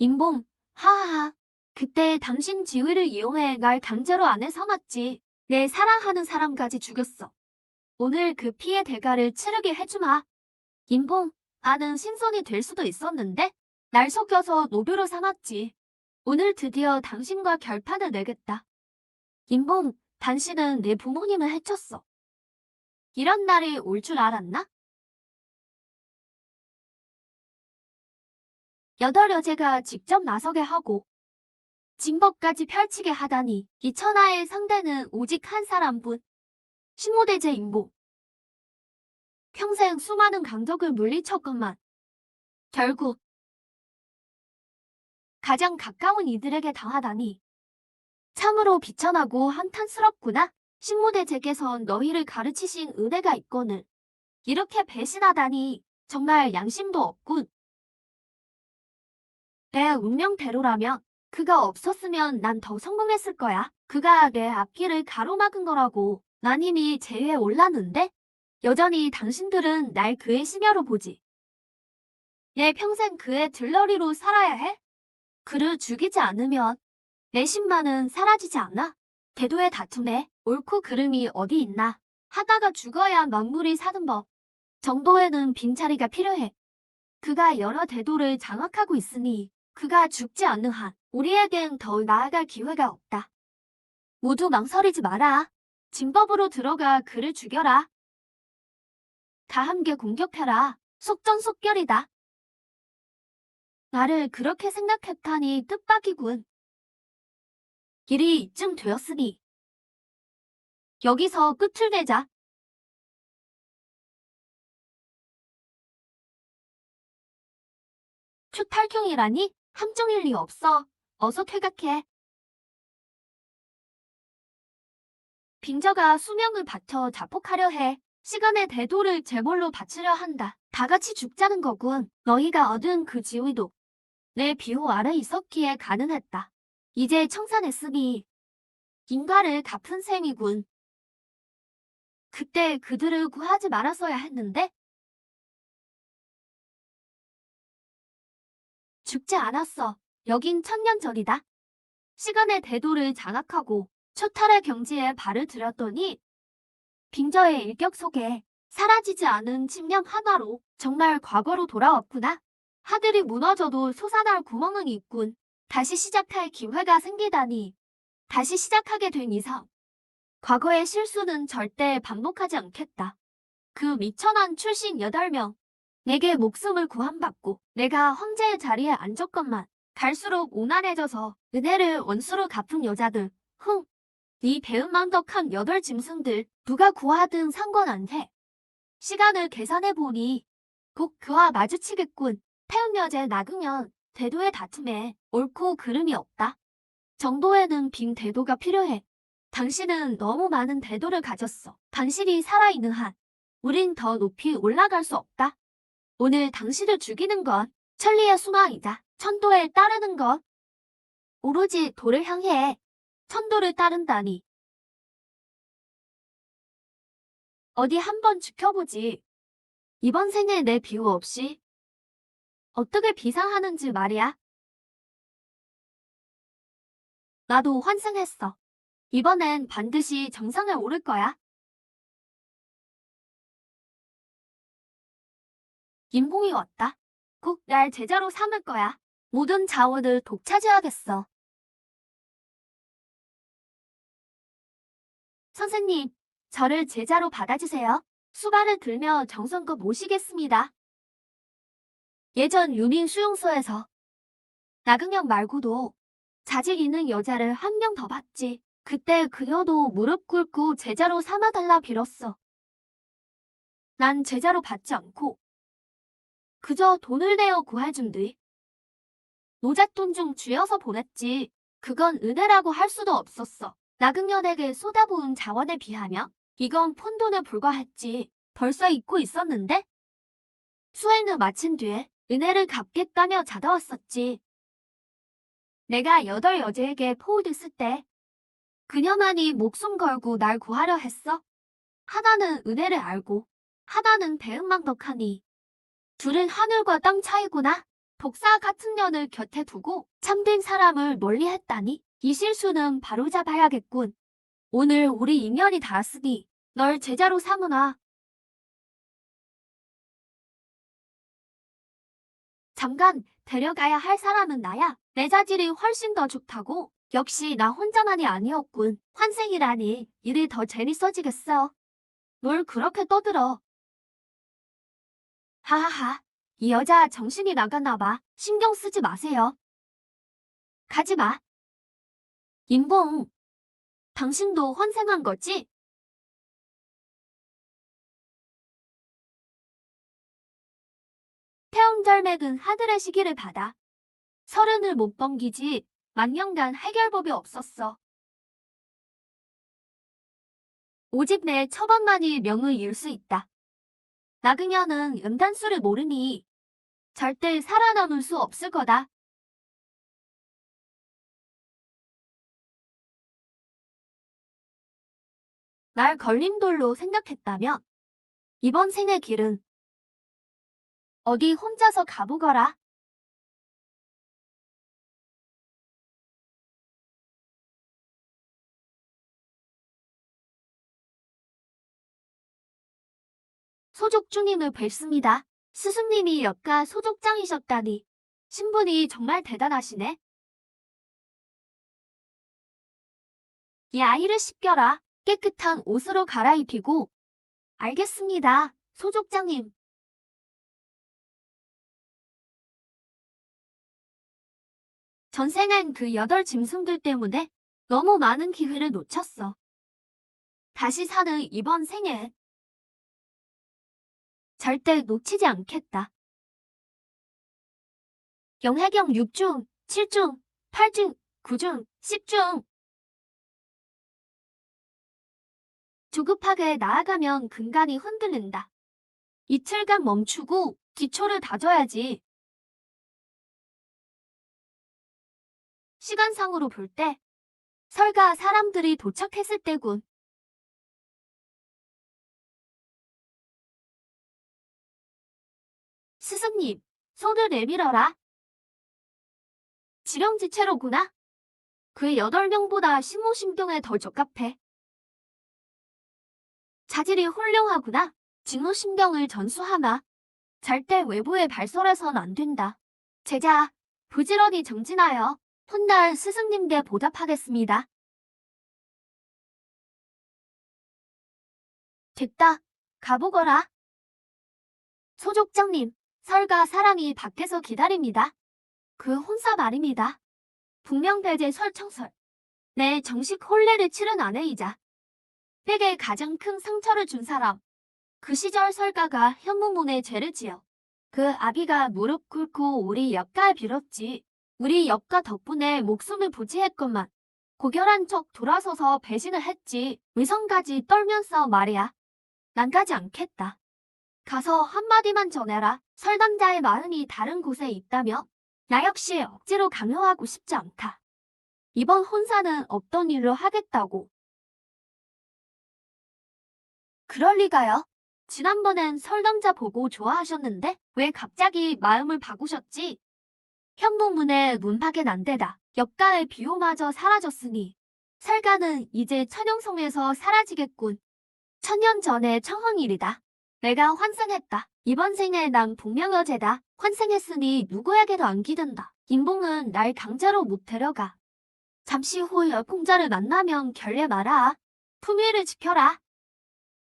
임봉, 하하하. 그때 당신 지위를 이용해 날 강제로 안에 삼았지. 내 사랑하는 사람까지 죽였어. 오늘 그 피해 대가를 치르게 해주마. 임봉, 나는 신선이 될 수도 있었는데 날 속여서 노비로 삼았지. 오늘 드디어 당신과 결판을 내겠다. 임봉, 당신은 내 부모님을 해쳤어. 이런 날이 올 줄 알았나? 여덟 여제가 직접 나서게 하고 징법까지 펼치게 하다니 이 천하의 상대는 오직 한 사람뿐. 신무대제 임봉. 평생 수많은 강적을 물리쳤건만 결국 가장 가까운 이들에게 당하다니 참으로 비천하고 한탄스럽구나. 신무대제께선 너희를 가르치신 은혜가 있거늘 이렇게 배신하다니 정말 양심도 없군. 내 운명대로라면 그가 없었으면 난 더 성공했을 거야. 그가 내 앞길을 가로막은 거라고 난 이미 제위에 올랐는데 여전히 당신들은 날 그의 시녀로 보지. 내 평생 그의 들러리로 살아야 해? 그를 죽이지 않으면 내 신만은 사라지지 않아. 대도의 다툼에 옳고 그름이 어디 있나. 하다가 죽어야 만물이 사는 법. 정도에는 빈자리가 필요해. 그가 여러 대도를 장악하고 있으니 그가 죽지 않는 한 우리에겐 더 나아갈 기회가 없다. 모두 망설이지 마라. 진법으로 들어가 그를 죽여라. 다 함께 공격해라. 속전속결이다. 나를 그렇게 생각했다니 뜻밖이군. 길이 이쯤 되었으니 여기서 끝을 내자. 추탈경이라니? 함정일 리 없어. 어서 퇴각해. 빙저가 수명을 바쳐 자폭하려 해. 시간의 대도를 제물로 바치려 한다. 다 같이 죽자는 거군. 너희가 얻은 그 지위도 내 비호 아래 있었기에 가능했다. 이제 청산했으니 인과를 갚은 셈이군. 그때 그들을 구하지 말았어야 했는데 죽지 않았어. 여긴 천년 전이다. 시간의 대도를 장악하고 초탈의 경지에 발을 들였더니 빙저의 일격 속에 사라지지 않은 집념 하나로 정말 과거로 돌아왔구나. 하늘이 무너져도 솟아날 구멍은 있군. 다시 시작할 기회가 생기다니. 다시 시작하게 된 이상 과거의 실수는 절대 반복하지 않겠다. 그 미천한 출신 8명 내게 목숨을 구함받고 내가 황제의 자리에 앉았건만 갈수록 오난해져서 은혜를 원수로 갚은 여자들. 네 배은망덕한 8짐승들 누가 구하든 상관 안 해. 시간을 계산해보니 곧 그와 마주치겠군. 태음여제 나그년 대도의 다툼에 옳고 그름이 없다. 정도에는 빈 대도가 필요해. 당신은 너무 많은 대도를 가졌어. 당신이 살아있는 한 우린 더 높이 올라갈 수 없다. 오늘 당신을 죽이는 건 천리의 수망이다. 천도에 따르는 것 오로지 도를 향해 천도를 따른다니. 어디 한번 지켜보지. 이번 생에 내 비호 없이 어떻게 비상하는지 말이야. 나도 환승했어. 이번엔 반드시 정상에 오를 거야. 임봉이 왔다. 꼭 날 제자로 삼을 거야. 모든 자원을 독차지하겠어. 선생님, 저를 제자로 받아주세요. 수발을 들며 정성껏 모시겠습니다. 예전 유민 수용소에서 나경영 말고도 자질 있는 여자를 한 명 더 봤지. 그때 그녀도 무릎 꿇고 제자로 삼아달라 빌었어. 난 제자로 받지 않고 그저 돈을 내어 구해준 뒤 노잣돈 중 쥐어서 보냈지. 그건 은혜라고 할 수도 없었어. 나경년에게 쏟아부은 자원에 비하면 이건 푼돈에 불과했지. 벌써 잊고 있었는데? 수행을 마친 뒤에 은혜를 갚겠다며 찾아왔었지. 내가 8여제에게 포를 쓸 때 그녀만이 목숨 걸고 날 구하려 했어. 하나는 은혜를 알고 하나는 배은망덕하니 둘은 하늘과 땅 차이구나. 독사 같은 년을 곁에 두고 참된 사람을 멀리했다니 이 실수는 바로잡아야겠군. 오늘 우리 인연이 닿았으니 널 제자로 삼으나. 잠깐 데려가야 할 사람은 나야. 내 자질이 훨씬 더 좋다고. 역시 나 혼자만이 아니었군. 환생이라니 일이 더 재밌어지겠어. 뭘 그렇게 떠들어. 하하하. 이 여자 정신이 나갔나 봐. 신경 쓰지 마세요. 가지 마. 임봉, 당신도 환생한 거지? 태음절맥은 하늘의 시기를 받아. 서른을 못 넘기지 만년간 해결법이 없었어. 오직 내 처번만이 명을 이을 수 있다. 나그녀는 연단수를 모르니 절대 살아남을 수 없을 거다. 날 걸림돌로 생각했다면 이번 생의 길은 어디 혼자서 가보거라. 소족주님을 뵙습니다. 스승님이 역가 소족장이셨다니 신분이 정말 대단하시네. 이 아이를 씻겨라. 깨끗한 옷으로 갈아입히고. 알겠습니다, 소족장님. 전생엔 그 8짐승들 때문에 너무 많은 기회를 놓쳤어. 다시 사는 이번 생에 절대 놓치지 않겠다. 영해경 6중, 7중, 8중, 9중, 10중. 조급하게 나아가면 근간이 흔들린다. 이틀간 멈추고 기초를 다져야지. 시간상으로 볼 때 설가 사람들이 도착했을 때군. 스승님, 손을 내밀어라. 지령지체로구나. 그 8명보다 신모심경에 더 적합해. 자질이 훌륭하구나. 진모심경을 전수하나. 절대 외부에 발설해선 안 된다. 제자, 부지런히 정진하여 훗날 스승님께 보답하겠습니다. 됐다. 가보거라. 소족장님, 설과 사랑이 밖에서 기다립니다. 그 혼사 말입니다. 북명대제 설청설. 내 정식 혼례를 치른 아내이자 백에 가장 큰 상처를 준 사람. 그 시절 설가가 현무문에 죄를 지어 그 아비가 무릎 꿇고 우리 역가에 빌었지. 우리 역가 덕분에 목숨을 부지했건만 고결한 척 돌아서서 배신을 했지. 위성까지 떨면서 말이야. 난 가지 않겠다. 가서 한마디만 전해라. 설당자의 마음이 다른 곳에 있다며? 나 역시 억지로 강요하고 싶지 않다. 이번 혼사는 없던 일로 하겠다고. 그럴 리가요? 지난번엔 설당자 보고 좋아하셨는데 왜 갑자기 마음을 바꾸셨지? 현무문에 문밖에 난데다 역가의 비호마저 사라졌으니 설가는 이제 천영성에서 사라지겠군. 1000년 전의 청헌일이다. 내가 환생했다. 이번 생에 난 복명여제다. 환생했으니 누구에게도 안 기든다. 임봉은 날 강제로 못 데려가. 잠시 후 열풍자를 만나면 결례 마라. 품위를 지켜라.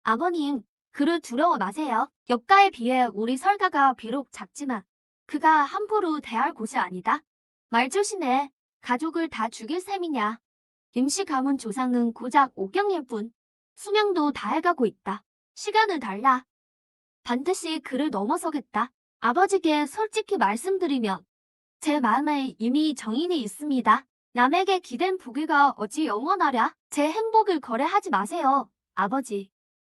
아버님, 그를 두려워 마세요. 역가에 비해 우리 설가가 비록 작지만 그가 함부로 대할 곳이 아니다. 말 조심해. 가족을 다 죽일 셈이냐. 임시 가문 조상은 고작 오경일 뿐. 수명도 다 해가고 있다. 시간을 달라. 반드시 그를 넘어서겠다. 아버지께 솔직히 말씀드리면 제 마음에 이미 정인이 있습니다. 남에게 기댄 부귀가 어찌 영원하랴. 제 행복을 거래하지 마세요, 아버지.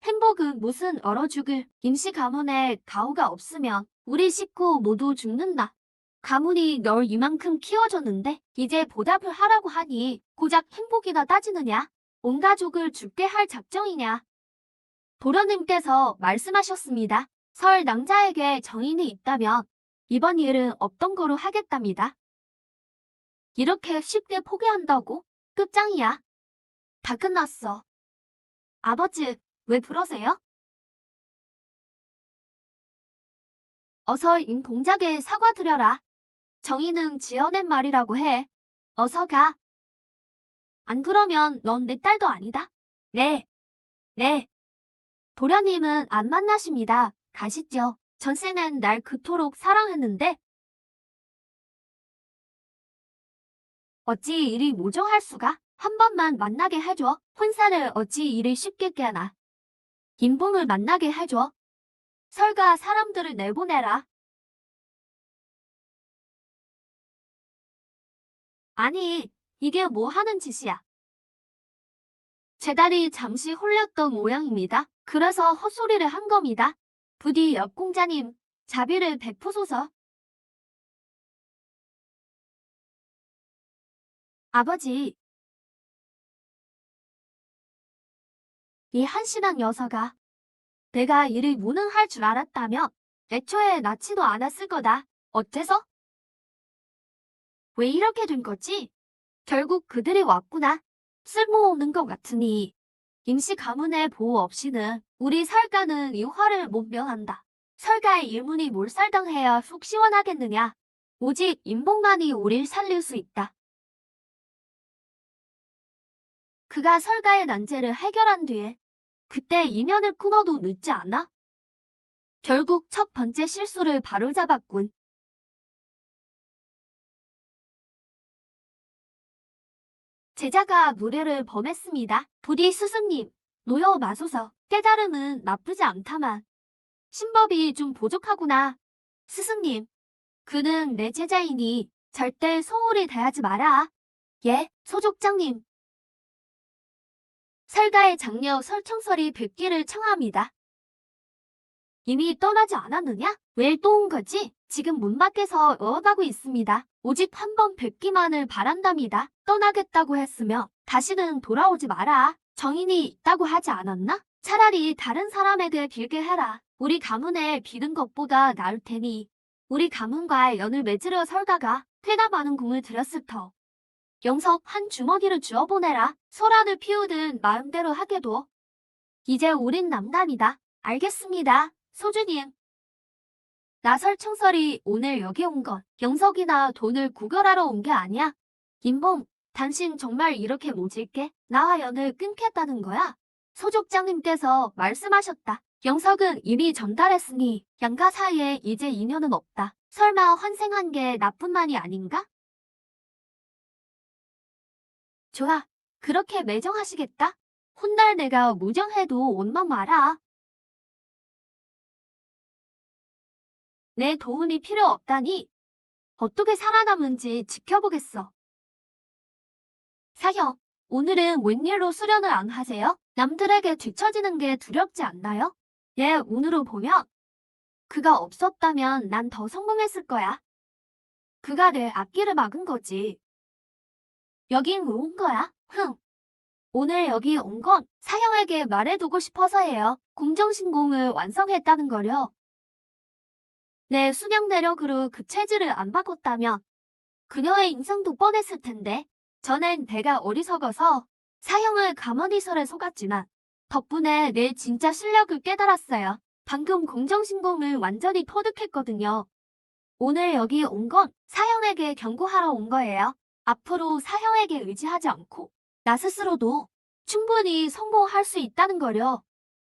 행복은 무슨 얼어 죽을. 임시 가문에 가오가 없으면 우리 식구 모두 죽는다. 가문이 널 이만큼 키워줬는데 이제 보답을 하라고 하니 고작 행복이나 따지느냐? 온 가족을 죽게 할 작정이냐? 도련님께서 말씀하셨습니다. 설 낭자에게 정인이 있다면 이번 일은 없던 거로 하겠답니다. 이렇게 쉽게 포기한다고? 끝장이야. 다 끝났어. 아버지, 왜 그러세요? 어서 임 동작에 사과드려라. 정희는 지어낸 말이라고 해. 어서 가. 안 그러면 넌 내 딸도 아니다. 네, 네. 도련님은 안 만나십니다. 가시죠. 전세는 날 그토록 사랑했는데 어찌 이리 모정할 수가? 한 번만 만나게 해줘. 혼사를 어찌 이리 쉽게 깨나. 김봉을 만나게 해줘. 설가 사람들을 내보내라. 아니, 이게 뭐 하는 짓이야. 제 딸이 잠시 홀렸던 모양입니다. 그래서 헛소리를 한 겁니다. 부디 옆공자님, 자비를 베푸소서. 아버지, 이 한심한 녀석아. 내가 일을 무능할 줄 알았다며 애초에 낳지도 않았을 거다. 어째서? 왜 이렇게 된 거지? 결국 그들이 왔구나. 쓸모없는 것 같으니 임시 가문의 보호 없이는 우리 설가는 이 화를 못 면한다. 설가의 일문이 몰살당해야 속 시원하겠느냐. 오직 인복만이 우릴 살릴 수 있다. 그가 설가의 난제를 해결한 뒤에 그때 인연을 끊어도 늦지 않아? 결국 첫 번째 실수를 바로잡았군. 제자가 무례를 범했습니다. 부디 스승님, 노여 마소서. 깨달음은 나쁘지 않다만 신법이 좀 부족하구나. 스승님, 그는 내 제자이니 절대 소홀히 대하지 마라. 예, 소족장님. 설가의 장녀 설청설이 뵙기를 청합니다. 이미 떠나지 않았느냐? 왜 또 온 거지? 지금 문 밖에서 어어가고 있습니다. 오직 한 번 뵙기만을 바란답니다. 떠나겠다고 했으며 다시는 돌아오지 마라. 정인이 있다고 하지 않았나? 차라리 다른 사람에게 빌게 해라. 우리 가문에 빌은 것보다 나을 테니 우리 가문과 연을 맺으려 설가가 꽤나 많은 공을 들였을 터. 영석 한 주머니를 주어보내라. 소란을 피우든 마음대로 하게도. 이제 우린 남단이다. 알겠습니다. 소주님. 나설청설이 오늘 여기 온 건 영석이나 돈을 구걸하러 온 게 아니야. 김봉, 당신 정말 이렇게 모질게 나와 연을 끊겠다는 거야? 소족장님께서 말씀하셨다. 영석은 이미 전달했으니 양가 사이에 이제 인연은 없다. 설마 환생한 게 나뿐만이 아닌가? 좋아. 그렇게 매정하시겠다? 훗날 내가 무정해도 원망 마라. 내 도움이 필요 없다니 어떻게 살아남은지 지켜보겠어. 사형, 오늘은 웬일로 수련을 안 하세요? 남들에게 뒤처지는 게 두렵지 않나요? 예, 운으로 보면 그가 없었다면 난 더 성공했을 거야. 그가 내 앞길을 막은 거지. 여긴 왜 온 거야? 흥. 오늘 여기 온 건 사형에게 말해두고 싶어서예요. 공정신공을 완성했다는 거려. 내 수명 내력으로 그 체질을 안 바꿨다면 그녀의 인생도 뻔했을 텐데. 전엔 내가 어리석어서 사형을 가만히설에 속았지만 덕분에 내 진짜 실력을 깨달았어요. 방금 공정신공을 완전히 터득했거든요. 오늘 여기 온 건 사형에게 경고하러 온 거예요. 앞으로 사형에게 의지하지 않고 나 스스로도 충분히 성공할 수 있다는 거려.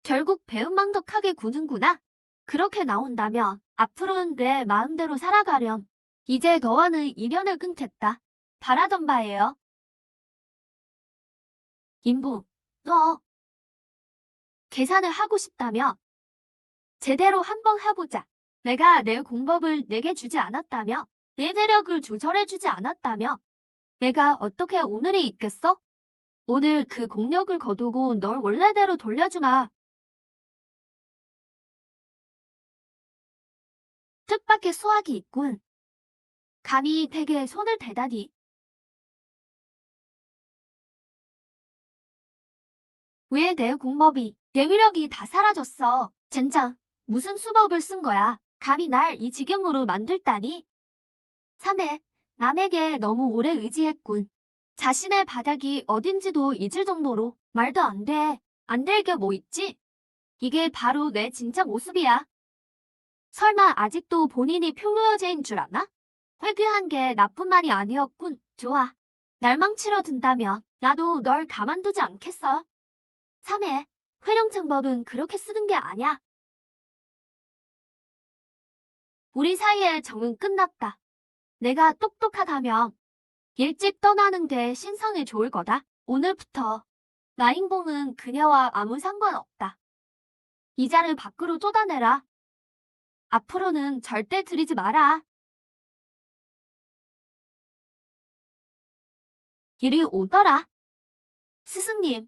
결국 배은망덕하게 구는구나. 그렇게 나온다면 앞으로는 내 마음대로 살아가렴. 이제 너와는 인연을 끊겠다. 바라던 바예요. 인부, 너 계산을 하고 싶다며? 제대로 한번 해보자. 내가 내 공법을 내게 주지 않았다며? 내 내력을 조절해주지 않았다며? 내가 어떻게 오늘이 있겠어? 오늘 그 공력을 거두고 널 원래대로 돌려주마. 뜻밖의 수학이 있군. 감히 댁에 손을 대다니. 왜 내 공법이, 내 위력이 다 사라졌어? 젠장, 무슨 수법을 쓴 거야? 감히 날 이 지경으로 만들다니. 3회, 남에게 너무 오래 의지했군. 자신의 바닥이 어딘지도 잊을 정도로. 말도 안 돼. 안 될 게 뭐 있지? 이게 바로 내 진짜 모습이야. 설마 아직도 본인이 평로여제인 줄 아나? 회귀한 게 나쁜 말이 아니었군. 좋아. 날 망치러 든다면 나도 널 가만두지 않겠어. 3회, 회령창법은 그렇게 쓰는 게 아냐. 우리 사이의 정은 끝났다. 내가 똑똑하다면 일찍 떠나는 게 신상에 좋을 거다. 오늘부터 나인봉은 그녀와 아무 상관없다. 이자를 밖으로 쏟아내라. 앞으로는 절대 들이지 마라. 이리 오더라. 스승님,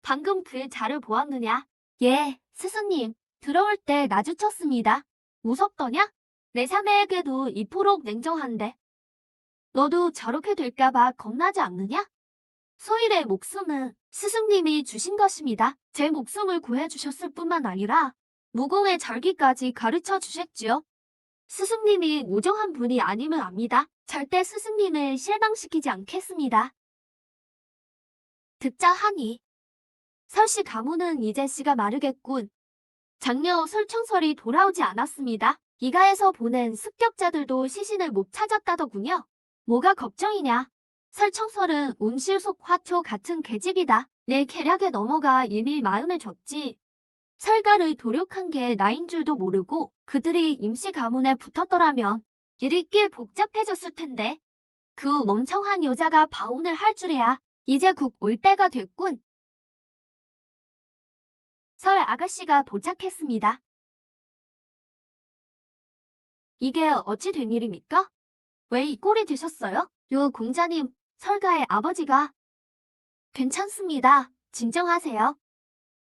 방금 그 자를 보았느냐? 예, 스승님, 들어올 때 마주쳤습니다. 무섭더냐? 내 자매에게도 이토록 냉정한데. 너도 저렇게 될까봐 겁나지 않느냐? 소일의 목숨은 스승님이 주신 것입니다. 제 목숨을 구해주셨을 뿐만 아니라 무공의 절기까지 가르쳐 주셨지요. 스승님이 무정한 분이 아님을 압니다. 절대 스승님을 실망시키지 않겠습니다. 듣자 하니 설씨 가문은 이제 씨가 마르겠군. 장녀 설청설이 돌아오지 않았습니다. 이가에서 보낸 습격자들도 시신을 못 찾았다더군요. 뭐가 걱정이냐. 설청설은 운실속 화초 같은 계집이다. 내 계략에 넘어가 이미 마음을 줬지. 설가를 도륙한 게 나인 줄도 모르고 그들이 임시 가문에 붙었더라면 일이 꽤 복잡해졌을 텐데. 그 멍청한 여자가 바운을 할 줄이야. 이제 국 올 때가 됐군. 설 아가씨가 도착했습니다. 이게 어찌 된 일입니까? 왜 이 꼴이 되셨어요? 요 공자님, 설가의 아버지가. 괜찮습니다. 진정하세요.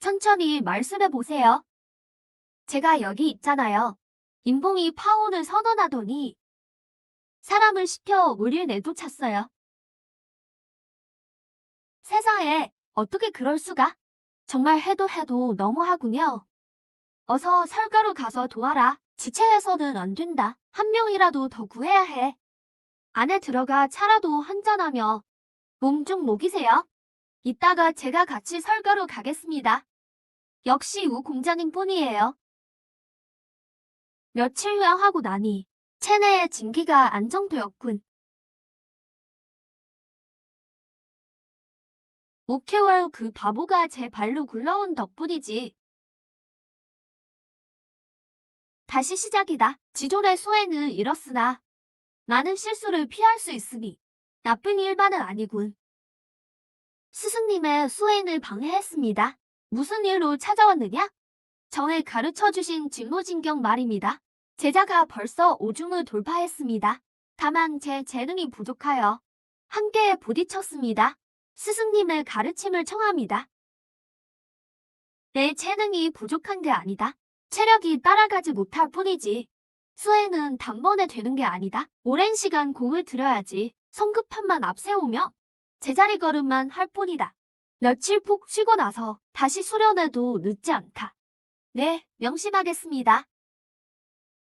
천천히 말씀해 보세요. 제가 여기 있잖아요. 임봉이 파혼을 선언하더니 사람을 시켜 우릴 내쫓았어요. 세상에 어떻게 그럴 수가? 정말 해도 너무하군요. 어서 설가로 가서 도와라. 지체해서는 안 된다. 한 명이라도 더 구해야 해. 안에 들어가 차라도 한잔하며 몸 좀 녹이세요. 이따가 제가 같이 설가로 가겠습니다. 역시 우 공자님 뿐이에요. 며칠 휴양하고 나니 체내의 진기가 안정되었군. 5개월 그 바보가 제 발로 굴러온 덕분이지. 다시 시작이다. 지존의 수혜는 잃었으나 나는 실수를 피할 수 있으니 나쁜 일반은 아니군. 스승님의 수행을 방해했습니다. 무슨 일로 찾아왔느냐? 저에 가르쳐주신 직무진경 말입니다. 제자가 벌써 오중을 돌파했습니다. 다만 제 재능이 부족하여 한계에 부딪혔습니다. 스승님의 가르침을 청합니다. 내 재능이 부족한 게 아니다. 체력이 따라가지 못할 뿐이지. 수행은 단번에 되는 게 아니다. 오랜 시간 공을 들여야지. 성급함만 앞세우며 제자리 걸음만 할 뿐이다. 며칠 푹 쉬고 나서 다시 수련해도 늦지 않다. 네, 명심하겠습니다.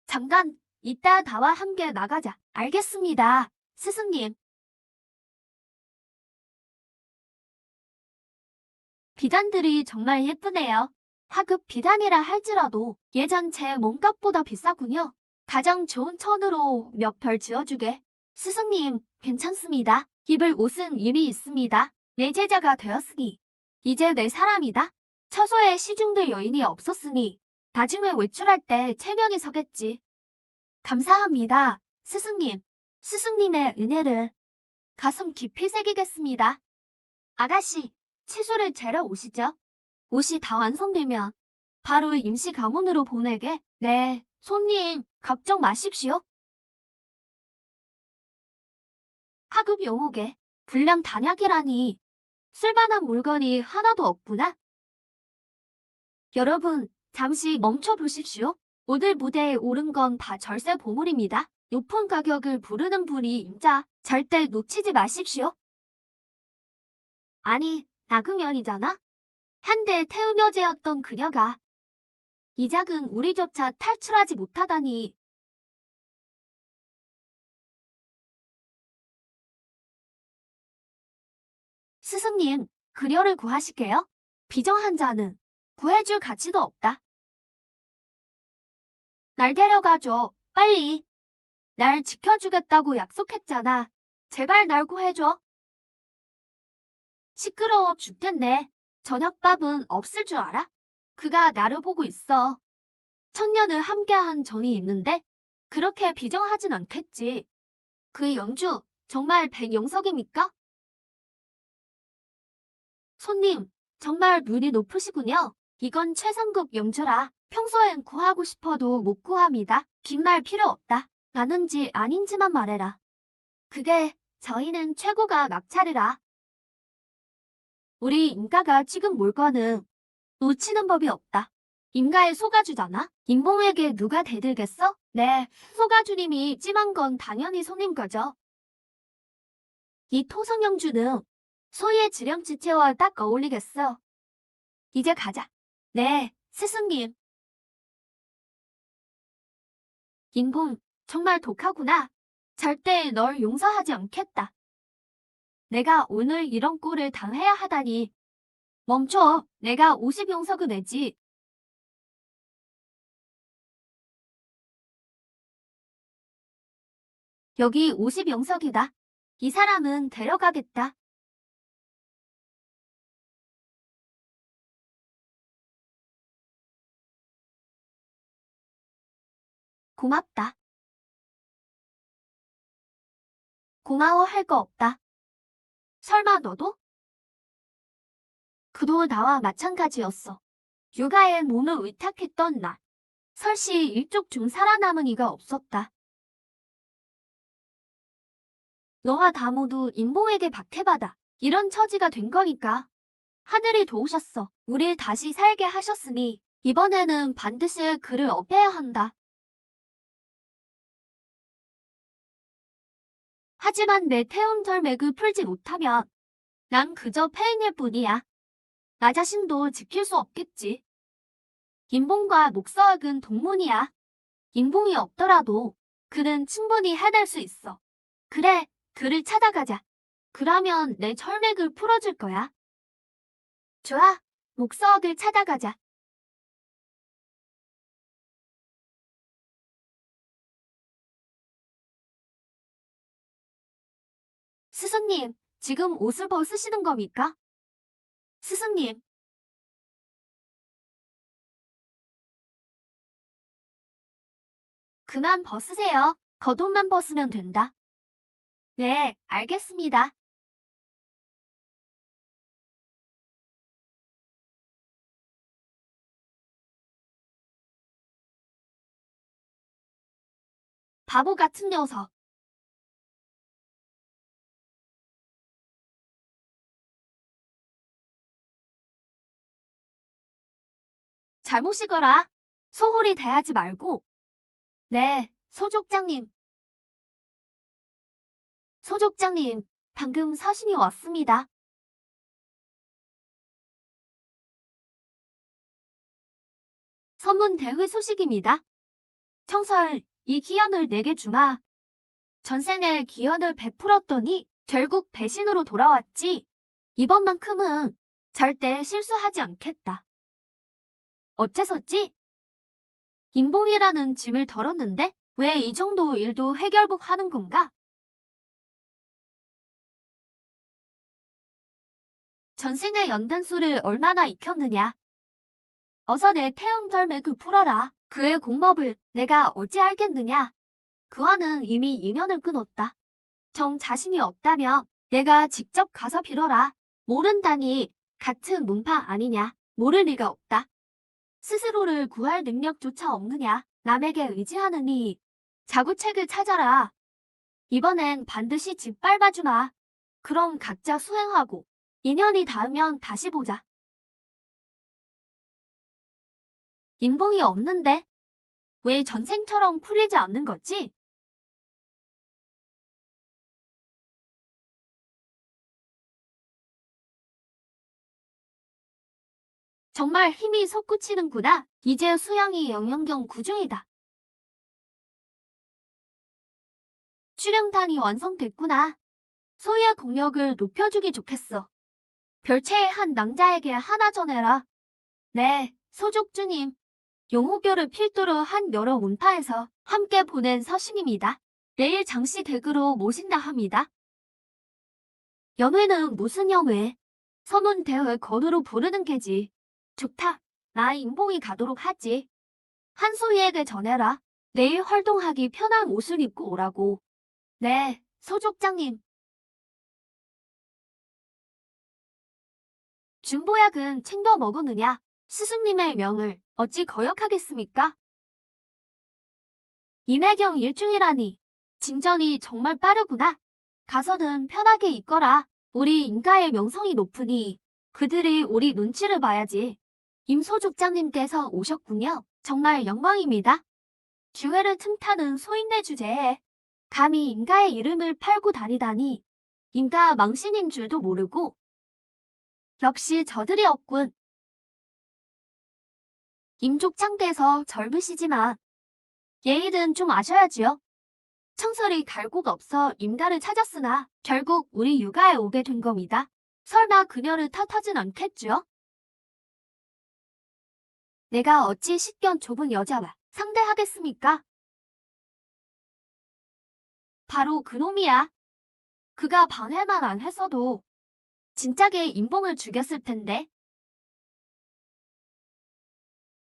잠깐, 이따 나와 함께 나가자. 알겠습니다, 스승님. 비단들이 정말 예쁘네요. 하급 비단이라 할지라도 예전 제 몸값보다 비싸군요. 가장 좋은 천으로 몇 벌 지어주게. 스승님, 괜찮습니다. 입을 옷은 이미 있습니다. 내 제자가 되었으니 이제 내 사람이다. 처소에 시중들 여인이 없었으니 나중에 외출할 때 체면이 서겠지. 감사합니다, 스승님. 스승님의 은혜를 가슴 깊이 새기겠습니다. 아가씨, 치수를 재러 오시죠. 옷이 다 완성되면 바로 임시 가문으로 보내게. 네, 손님, 걱정 마십시오. 하급 용옥에 불량 단약이라니 쓸만한 물건이 하나도 없구나. 여러분, 잠시 멈춰 보십시오. 오늘 무대에 오른 건 다 절세 보물입니다. 높은 가격을 부르는 분이 임자, 절대 놓치지 마십시오. 아니, 나그년이잖아. 한때 태음여제였던 그녀가 이작은 우리조차 탈출하지 못하다니. 스승님, 그녀를 구하시게요? 비정한 자는 구해줄 가치도 없다. 날 데려가줘, 빨리. 날 지켜주겠다고 약속했잖아. 제발 날 구해줘. 시끄러워 죽겠네. 저녁밥은 없을 줄 알아? 그가 나를 보고 있어. 천년을 함께한 정이 있는데 그렇게 비정하진 않겠지. 그 영주 정말 백영석입니까? 손님, 정말 눈이 높으시군요. 이건 최상급 영주라. 평소엔 구하고 싶어도 못 구합니다. 긴 말 필요 없다. 아는지 아닌지만 말해라. 그게 저희는 최고가 낙찰이라. 우리 인가가 지금 물건은 놓치는 법이 없다. 인가에 속아주잖아? 인봉에게 누가 대들겠어? 네, 속아주님이 찜한 건 당연히 손님 거죠. 이 토성영주는 소의 지령지체와 딱 어울리겠어. 이제 가자. 네, 스승님. 인봉, 정말 독하구나. 절대 널 용서하지 않겠다. 내가 오늘 이런 꼴을 당해야 하다니. 멈춰, 내가 50용석을 내지. 여기 50용석이다. 이 사람은 데려가겠다. 고맙다. 고마워할 거 없다. 설마 너도? 그도 나와 마찬가지였어. 육아에 몸을 의탁했던 나. 설씨 일족 중 살아남은 이가 없었다. 너와 다모도 인봉에게 박해받아 이런 처지가 된 거니까. 하늘이 도우셨어. 우릴 다시 살게 하셨으니 이번에는 반드시 그를 업해야 한다. 하지만 내 태움 절맥을 풀지 못하면 난 그저 패인일 뿐이야. 나 자신도 지킬 수 없겠지. 인봉과 목서학은 동문이야. 인봉이 없더라도 그는 충분히 해낼 수 있어. 그래, 그를 찾아가자. 그러면 내 철맥을 풀어줄 거야. 좋아, 목서학을 찾아가자. 스승님, 지금 옷을 벗으시는 겁니까? 스승님, 그만 벗으세요. 겉옷만 벗으면 된다. 네, 알겠습니다. 바보 같은 녀석. 잘못이거라. 소홀히 대하지 말고. 네, 소족장님. 소족장님, 방금 사신이 왔습니다. 선문 대회 소식입니다. 청설, 이 기연을 내게 주마. 전생에 기연을 베풀었더니 결국 배신으로 돌아왔지. 이번만큼은 절대 실수하지 않겠다. 어째서지? 인봉이라는 짐을 덜었는데 왜 이 정도 일도 해결복 하는 건가? 전생에 연단수를 얼마나 익혔느냐. 어서 내 태음 덜맥을 풀어라. 그의 공법을 내가 어찌 알겠느냐. 그와는 이미 인연을 끊었다. 정 자신이 없다며 내가 직접 가서 빌어라. 모른다니 같은 문파 아니냐. 모를 리가 없다. 스스로를 구할 능력조차 없느냐. 남에게 의지하느니 자구책을 찾아라. 이번엔 반드시 짓밟아주마. 그럼 각자 수행하고 인연이 닿으면 다시 보자. 인봉이 없는데 왜 전생처럼 풀리지 않는 거지? 정말 힘이 솟구치는구나. 이제 수양이 영영경 9중이다. 출영단이 완성됐구나. 소희의 공력을 높여주기 좋겠어. 별채의 한 낭자에게 하나 전해라. 네, 소족주님. 용호교를 필두로 한 여러 문파에서 함께 보낸 서신입니다. 내일 장씨 댁으로 모신다 합니다. 연회는 무슨 연회? 서문대회 건으로 부르는 게지. 좋다. 나 인봉이 가도록 하지. 한소희에게 전해라. 내일 활동하기 편한 옷을 입고 오라고. 네, 소족장님. 준보약은 챙겨 먹었느냐? 스승님의 명을 어찌 거역하겠습니까? 임혜경 일중이라니. 진전이 정말 빠르구나. 가서는 편하게 있거라. 우리 인가의 명성이 높으니 그들이 우리 눈치를 봐야지. 임소족장님께서 오셨군요. 정말 영광입니다. 기회를 틈타는 소인네 주제에 감히 인가의 이름을 팔고 다니다니. 인가 망신인 줄도 모르고. 역시 저들이 없군. 임족장께서 젊으시지만 예의는 좀 아셔야지요. 청설이 갈곳 없어 임가를 찾았으나 결국 우리 육아에 오게 된 겁니다. 설마 그녀를 탓하진 않겠죠? 내가 어찌 식견 좁은 여자와 상대하겠습니까? 바로 그놈이야. 그가 방해만 안 했어도 진작에 임봉을 죽였을 텐데.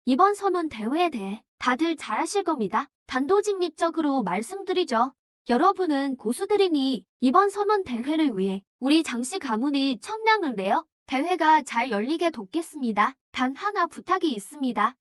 이번 서문 대회에 대해 다들 잘 아실 겁니다. 단도직입적으로 말씀드리죠. 여러분은 고수들이니 이번 서문 대회를 위해 우리 장씨 가문이 천량을 내어 대회가 잘 열리게 돕겠습니다. 단 하나 부탁이 있습니다.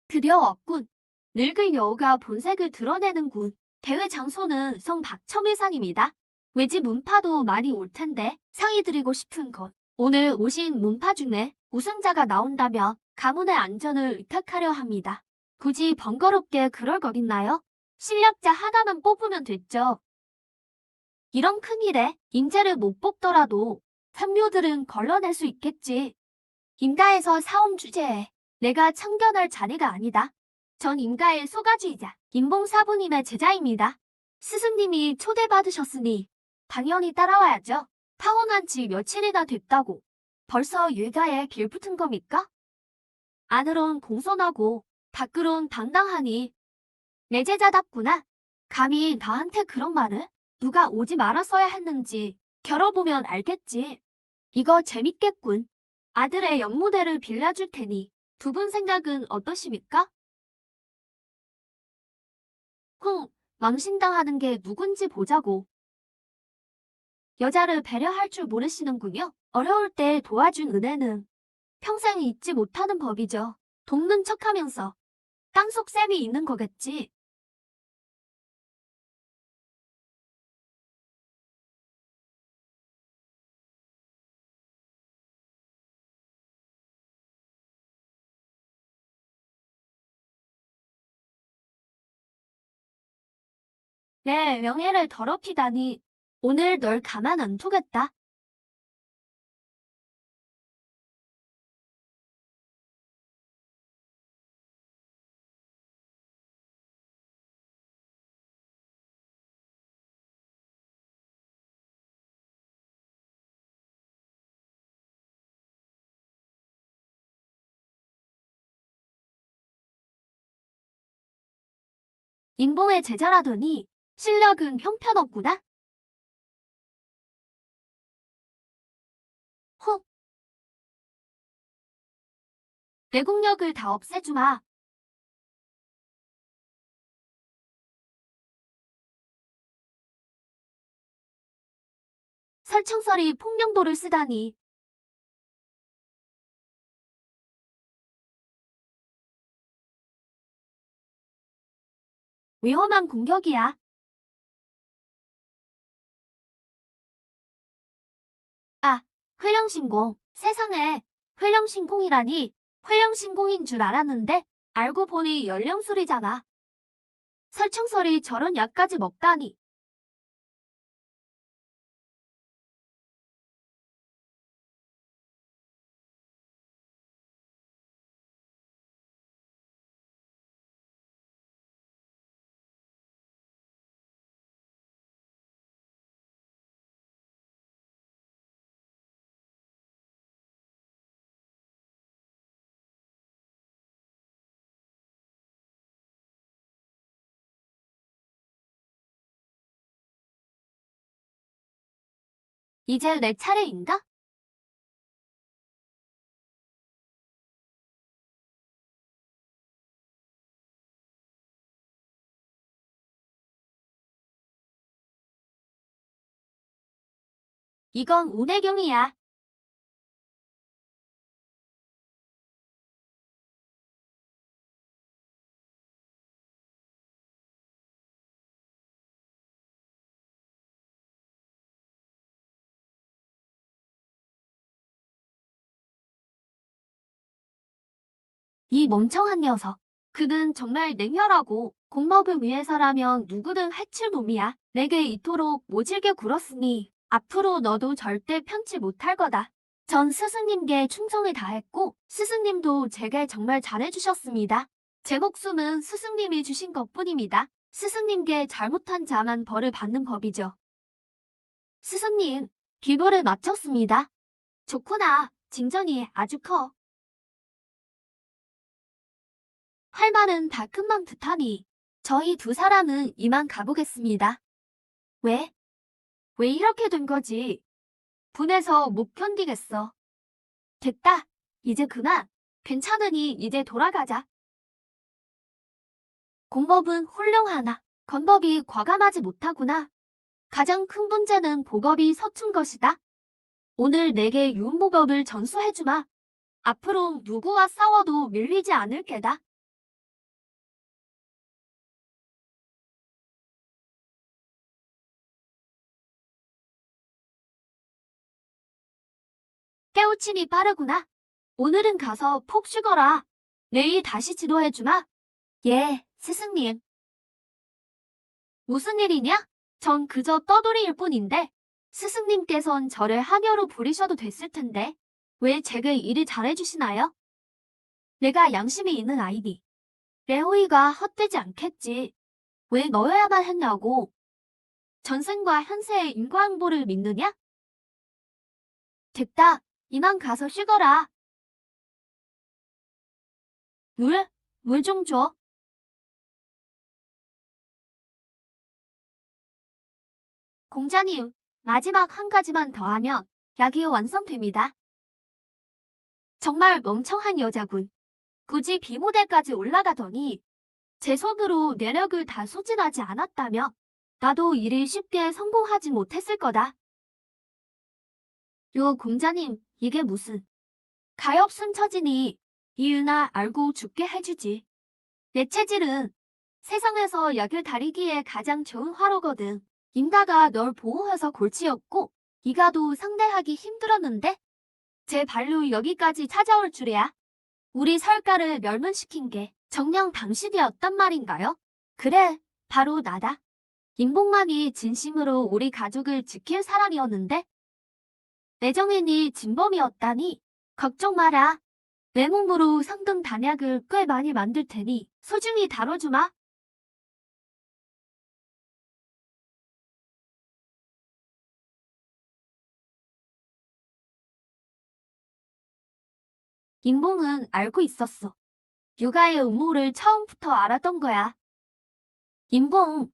드디어 왔군. 늙은 여우가 본색을 드러내는군. 대회 장소는 성 박첨일산입니다. 외지 문파도 많이 올 텐데 상의 드리고 싶은 것. 오늘 오신 문파 중에 우승자가 나온다면 가문의 안전을 의탁하려 합니다. 굳이 번거롭게 그럴 것 있나요? 실력자 하나만 뽑으면 됐죠. 이런 큰일에 인재를 못 뽑더라도 선묘들은 걸러낼 수 있겠지. 임가에서 사옴 주제에 내가 참견할 자리가 아니다. 전 임가의 소가주이자 임봉사부님의 제자입니다. 스승님이 초대받으셨으니 당연히 따라와야죠. 파혼한 지 며칠이나 됐다고 벌써 일가에 길붙은 겁니까? 안으론 공손하고 밖으론 당당하니 내 제자답구나. 감히 나한테 그런 말을? 누가 오지 말았어야 했는지 겨뤄보면 알겠지. 이거 재밌겠군. 아들의 연무대를 빌려줄 테니 두 분 생각은 어떠십니까? 망신당하는 게 누군지 보자고. 여자를 배려할 줄 모르시는군요. 어려울 때 도와준 은혜는 평생 잊지 못하는 법이죠. 돕는 척하면서 땅속 셈이 있는 거겠지. 내 명예를 더럽히다니. 오늘 널 가만 안 두겠다. 인봉의 제자라더니 실력은 형편없구나. 혹, 내국력을 다 없애주마. 설청설이 폭령도를 쓰다니. 위험한 공격이야. 아, 회령신공. 세상에, 회령신공이라니. 회령신공인 줄 알았는데 알고 보니 연령술이잖아. 설청설이 저런 약까지 먹다니. 이제 내 차례인가? 이건 운해경이야. 이 멍청한 녀석. 그는 정말 냉혈하고 공법을 위해서라면 누구든 해칠 놈이야. 내게 이토록 모질게 굴었으니 앞으로 너도 절대 편치 못할 거다. 전 스승님께 충성을 다했고 스승님도 제게 정말 잘해주셨습니다. 제 목숨은 스승님이 주신 것뿐입니다. 스승님께 잘못한 자만 벌을 받는 법이죠. 스승님, 기도를 마쳤습니다. 좋구나. 징전이 아주 커. 할 말은 다 끝난 듯하니 저희 두 사람은 이만 가보겠습니다. 왜? 왜 이렇게 된 거지? 분해서 못 견디겠어. 됐다. 이제 그만. 괜찮으니 이제 돌아가자. 공법은 훌륭하나 건법이 과감하지 못하구나. 가장 큰 문제는 복업이 서툰 것이다. 오늘 내게 윤복업을 전수해주마. 앞으로 누구와 싸워도 밀리지 않을 게다. 깨우침이 빠르구나. 오늘은 가서 푹 쉬거라. 내일 다시 지도해주마. 예, 스승님. 무슨 일이냐? 전 그저 떠돌이일 뿐인데 스승님께선 저를 하녀로 부리셔도 됐을 텐데 왜 제게 일을 잘해주시나요? 내가 양심이 있는 아이니 레오이가 헛되지 않겠지. 왜 너여야만 했냐고. 전생과 현세의 인과응보를 믿느냐? 됐다. 이만 가서 쉬거라. 물 좀 줘. 공자님, 마지막 한 가지만 더 하면 약이 완성됩니다. 정말 멍청한 여자군. 굳이 비모델까지 올라가더니 제 손으로 내력을 다 소진하지 않았다며 나도 일을 쉽게 성공하지 못했을 거다. 요 공자님, 이게 무슨 가엾은 처지니 이유나 알고 죽게 해주지. 내 체질은 세상에서 약을 다리기에 가장 좋은 화로거든. 인가가 널 보호해서 골치였고 이가도 상대하기 힘들었는데 제 발로 여기까지 찾아올 줄이야. 우리 설가를 멸문시킨 게 정녕 당신이었단 말인가요? 그래, 바로 나다. 임복만이 진심으로 우리 가족을 지킬 사람이었는데 내정인이 진범이었다니 걱정 마라. 내 몸으로 상등 단약을 꽤 많이 만들 테니 소중히 다뤄주마. 임봉은 알고 있었어. 육아의 음모를 처음부터 알았던 거야. 임봉,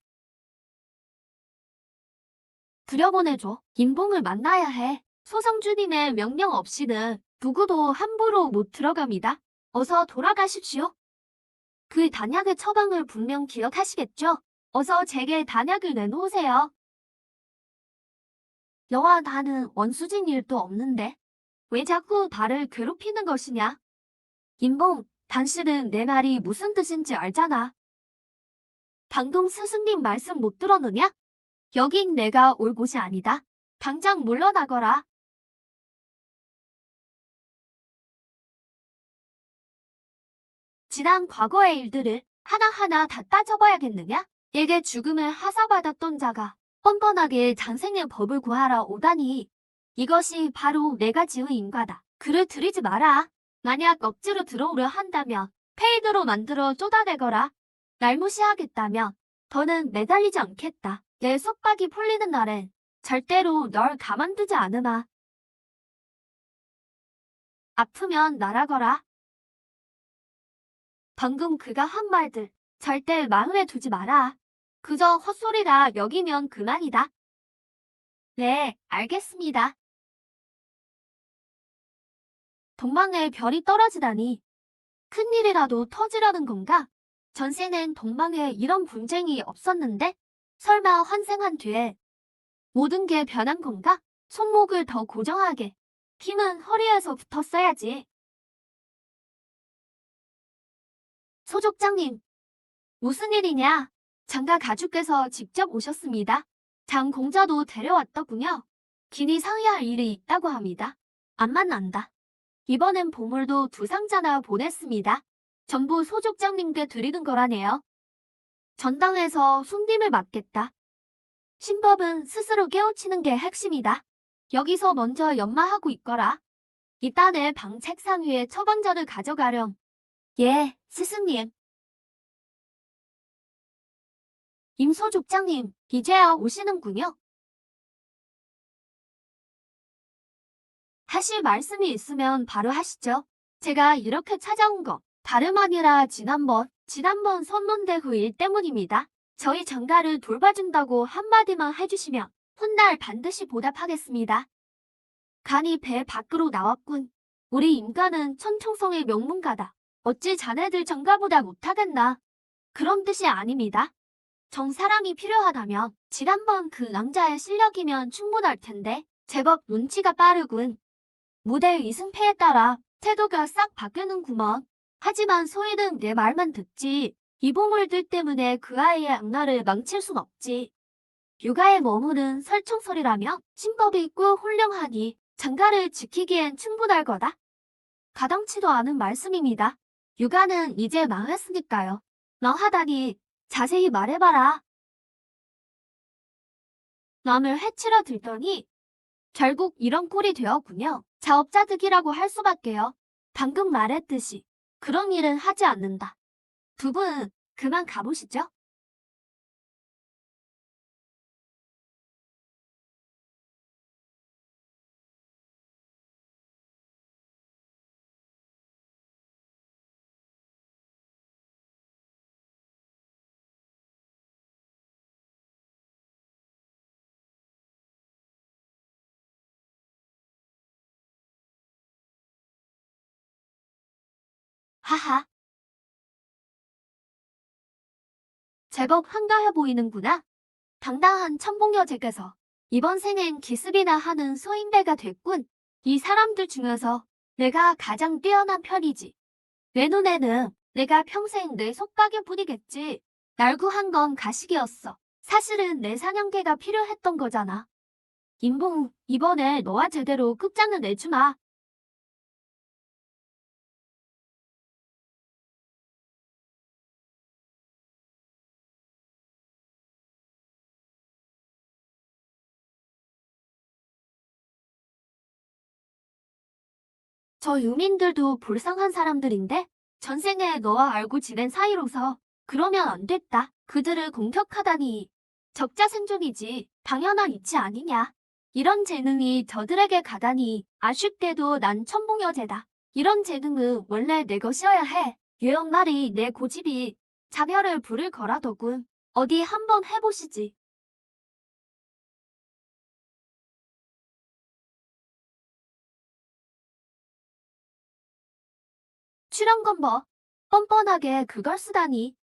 들여보내줘. 임봉을 만나야 해. 소성주님의 명령 없이는 누구도 함부로 못 들어갑니다. 어서 돌아가십시오. 그 단약의 처방을 분명 기억하시겠죠? 어서 제게 단약을 내놓으세요. 너와 나는 원수진 일도 없는데 왜 자꾸 나를 괴롭히는 것이냐? 임봉, 당신은 내 말이 무슨 뜻인지 알잖아. 방금 스승님 말씀 못 들었느냐? 여긴 내가 올 곳이 아니다. 당장 물러나거라. 지난 과거의 일들을 하나하나 다 따져봐야겠느냐? 내게 죽음을 하사받았던 자가 뻔뻔하게 장생의 법을 구하러 오다니 이것이 바로 내가 지은 인과다. 그를 들이지 마라. 만약 억지로 들어오려 한다면 페이드로 만들어 쫓아내거라. 날 무시하겠다면 더는 매달리지 않겠다. 내 속박이 풀리는 날엔 절대로 널 가만두지 않으마. 아프면 날아거라. 방금 그가 한 말들 절대 마음에 두지 마라. 그저 헛소리라 여기면 그만이다. 네, 알겠습니다. 동방에 별이 떨어지다니. 큰일이라도 터지려는 건가? 전생엔 동방에 이런 분쟁이 없었는데? 설마 환생한 뒤에 모든 게 변한 건가? 손목을 더 고정하게. 힘은 허리에서 붙었어야지. 소족장님, 무슨 일이냐? 장가 가족께서 직접 오셨습니다. 장 공자도 데려왔더군요. 긴히 상의할 일이 있다고 합니다. 안 만난다. 이번엔 보물도 두 상자나 보냈습니다. 전부 소족장님께 드리는 거라네요. 전당에서 손님을 맡겠다. 신법은 스스로 깨우치는 게 핵심이다. 여기서 먼저 연마하고 있거라. 이따 내 방 책상 위에 처방전을 가져가렴. 예, 스승님. 임소족장님, 이제야 오시는군요. 하실 말씀이 있으면 바로 하시죠. 제가 이렇게 찾아온 거 다름 아니라 지난번 선문대후 일 때문입니다. 저희 장가를 돌봐준다고 한마디만 해주시면 훗날 반드시 보답하겠습니다. 간이 배 밖으로 나왔군. 우리 임가는 천총성의 명문가다. 어찌 자네들 장가보다 못하겠나. 그런 뜻이 아닙니다. 정사랑이 필요하다면 지난번 그 낭자의 실력이면 충분할 텐데 제법 눈치가 빠르군. 무대 위승패에 따라 태도가 싹 바뀌는구먼. 하지만 소희는 내 말만 듣지. 이 보물들 때문에 그 아이의 악날을 망칠 순 없지. 육아에 머무는 설총설이라며 신법이 있고 훌륭하니 장가를 지키기엔 충분할 거다. 가당치도 않은 말씀입니다. 육아는 이제 망했으니까요. 망하다니 자세히 말해봐라. 남을 해치려 들더니 결국 이런 꼴이 되었군요. 자업자득이라고 할 수밖에요. 방금 말했듯이 그런 일은 하지 않는다. 두 분 그만 가보시죠. 하하, 제법 한가해 보이는구나. 당당한 천봉여제께서 이번 생엔 기습이나 하는 소인배가 됐군. 이 사람들 중에서 내가 가장 뛰어난 편이지. 내 눈에는 내가 평생 내 속박일 뿐이겠지. 날 구한 건 가식이었어. 사실은 내 사냥개가 필요했던 거잖아. 임봉, 이번에 너와 제대로 끝장을 내주마. 저 유민들도 불쌍한 사람들인데 전생에 너와 알고 지낸 사이로서 그러면 안 됐다. 그들을 공격하다니 적자생존이지 당연한 이치 아니냐. 이런 재능이 저들에게 가다니 아쉽게도 난 천봉여제다. 이런 재능은 원래 내 것이어야 해. 유영날이 내 고집이 자별을 부를 거라더군. 어디 한번 해보시지. 출연건 뭐 뻔뻔하게 그걸 쓰다니.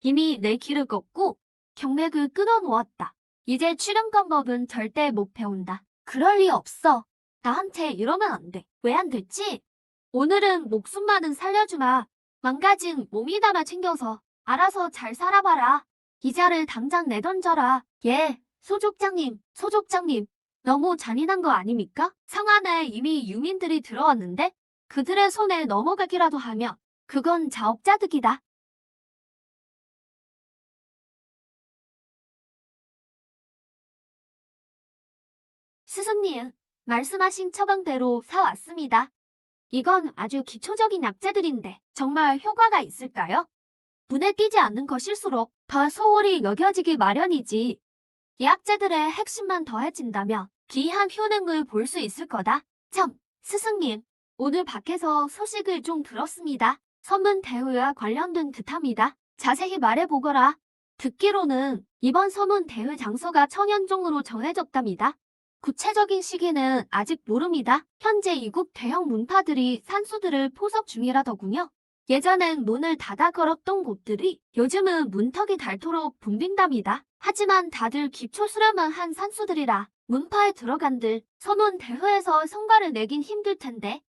이미 내 길을 걷고 경맥을 끊어놓았다. 이제 출연방법은 절대 못 배운다. 그럴 리 없어. 나한테 이러면 안 돼. 왜 안 됐지? 오늘은 목숨만은 살려주마. 망가진 몸이나마 챙겨서 알아서 잘 살아봐라. 이자를 당장 내던져라. 예, 소족장님. 너무 잔인한 거 아닙니까? 성 안에 이미 유민들이 들어왔는데 그들의 손에 넘어가기라도 하면 그건 자업자득이다. 스승님, 말씀하신 처방대로 사왔습니다. 이건 아주 기초적인 약재들인데 정말 효과가 있을까요? 눈에 띄지 않는 것일수록 더 소홀히 여겨지기 마련이지. 이 약재들의 핵심만 더해진다면 기이한 효능을 볼 수 있을 거다. 참, 스승님, 오늘 밖에서 소식을 좀 들었습니다. 선문 대우와 관련된 듯합니다. 자세히 말해보거라. 듣기로는 이번 서문 대회 장소가 청연종으로 정해졌답니다. 구체적인 시기는 아직 모릅니다. 현재 이국 대형 문파들이 산수들을 포섭 중이라더군요. 예전엔 문을 닫아 걸었던 곳들이 요즘은 문턱이 닳도록 붐빈답니다. 하지만 다들 기초 수련만 한 산수들이라 문파에 들어간들 서문 대회에서 성과를 내긴 힘들 텐데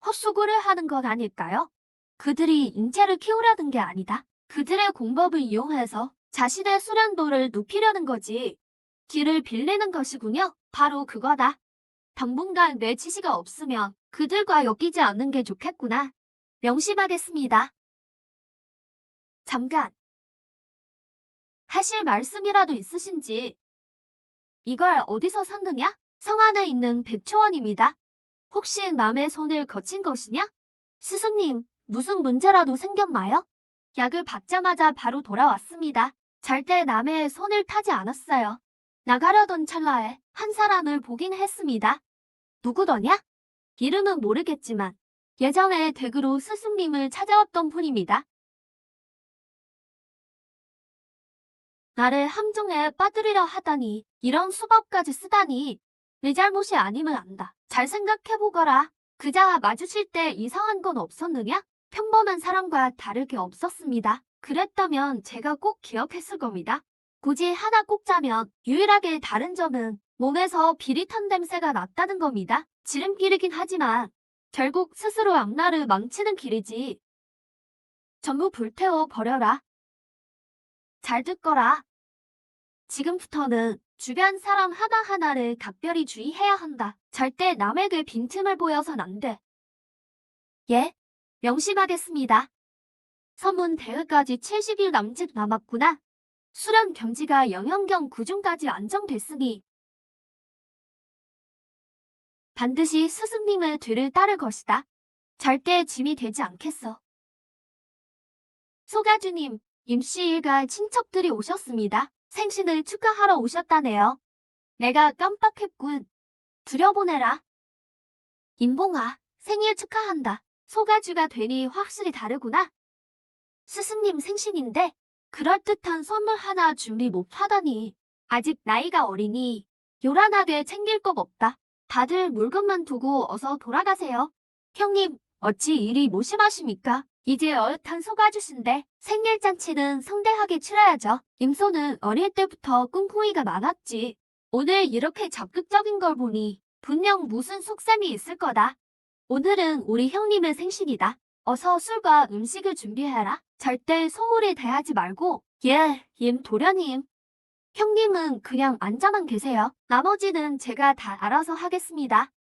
헛수고를 하는 것 아닐까요? 그들이 인재를 키우려는 게 아니다. 그들의 공법을 이용해서 자신의 수련도를 높이려는 거지. 길을 빌리는 것이군요. 바로 그거다. 당분간 내 지시가 없으면 그들과 엮이지 않는 게 좋겠구나. 명심하겠습니다. 잠깐. 하실 말씀이라도 있으신지. 이걸 어디서 샀느냐? 성 안에 있는 백초원입니다. 혹시 남의 손을 거친 것이냐? 스승님, 무슨 문제라도 생겼나요? 약을 받자마자 바로 돌아왔습니다. 절대 남의 손을 타지 않았어요. 나가려던 찰나에 한 사람을 보긴 했습니다. 누구더냐? 이름은 모르겠지만 예전에 댁으로 스승님을 찾아왔던 분입니다. 나를 함정에 빠뜨리려 하다니 이런 수법까지 쓰다니 내 잘못이 아니면 안다. 잘 생각해보거라. 그자 마주칠 때 이상한 건 없었느냐? 평범한 사람과 다를 게 없었습니다. 그랬다면 제가 꼭 기억했을 겁니다. 굳이 하나 꼽자면 유일하게 다른 점은 몸에서 비릿한 냄새가 났다는 겁니다. 지름길이긴 하지만 결국 스스로 앞날을 망치는 길이지. 전부 불태워 버려라. 잘 듣거라. 지금부터는 주변 사람 하나하나를 각별히 주의해야 한다. 절대 남에게 빈틈을 보여선 안 돼. 예, 명심하겠습니다. 서문 대회까지 70일 남짓 남았구나. 수련 경지가 영현경 9중까지 안정됐으니 반드시 스승님의 뒤를 따를 것이다. 절대 짐이 되지 않겠어. 소가주님, 임씨 일가 친척들이 오셨습니다. 생신을 축하하러 오셨다네요. 내가 깜빡했군. 들여보내라. 인봉아, 생일 축하한다. 소가주가 되니 확실히 다르구나. 스승님 생신인데 그럴듯한 선물 하나 준비 못하다니. 아직 나이가 어리니 요란하게 챙길 것 없다. 다들 물건만 두고 어서 돌아가세요. 형님, 어찌 이리 무심하십니까? 이제 어엿한 소가주신데 생일잔치는 성대하게 치러야죠. 임소는 어릴 때부터 꿍꿍이가 많았지. 오늘 이렇게 적극적인 걸 보니 분명 무슨 속셈이 있을 거다. 오늘은 우리 형님의 생신이다. 어서 술과 음식을 준비해라. 절대 소홀히 대하지 말고. 예, 임 도련님. 형님은 그냥 앉아만 계세요. 나머지는 제가 다 알아서 하겠습니다.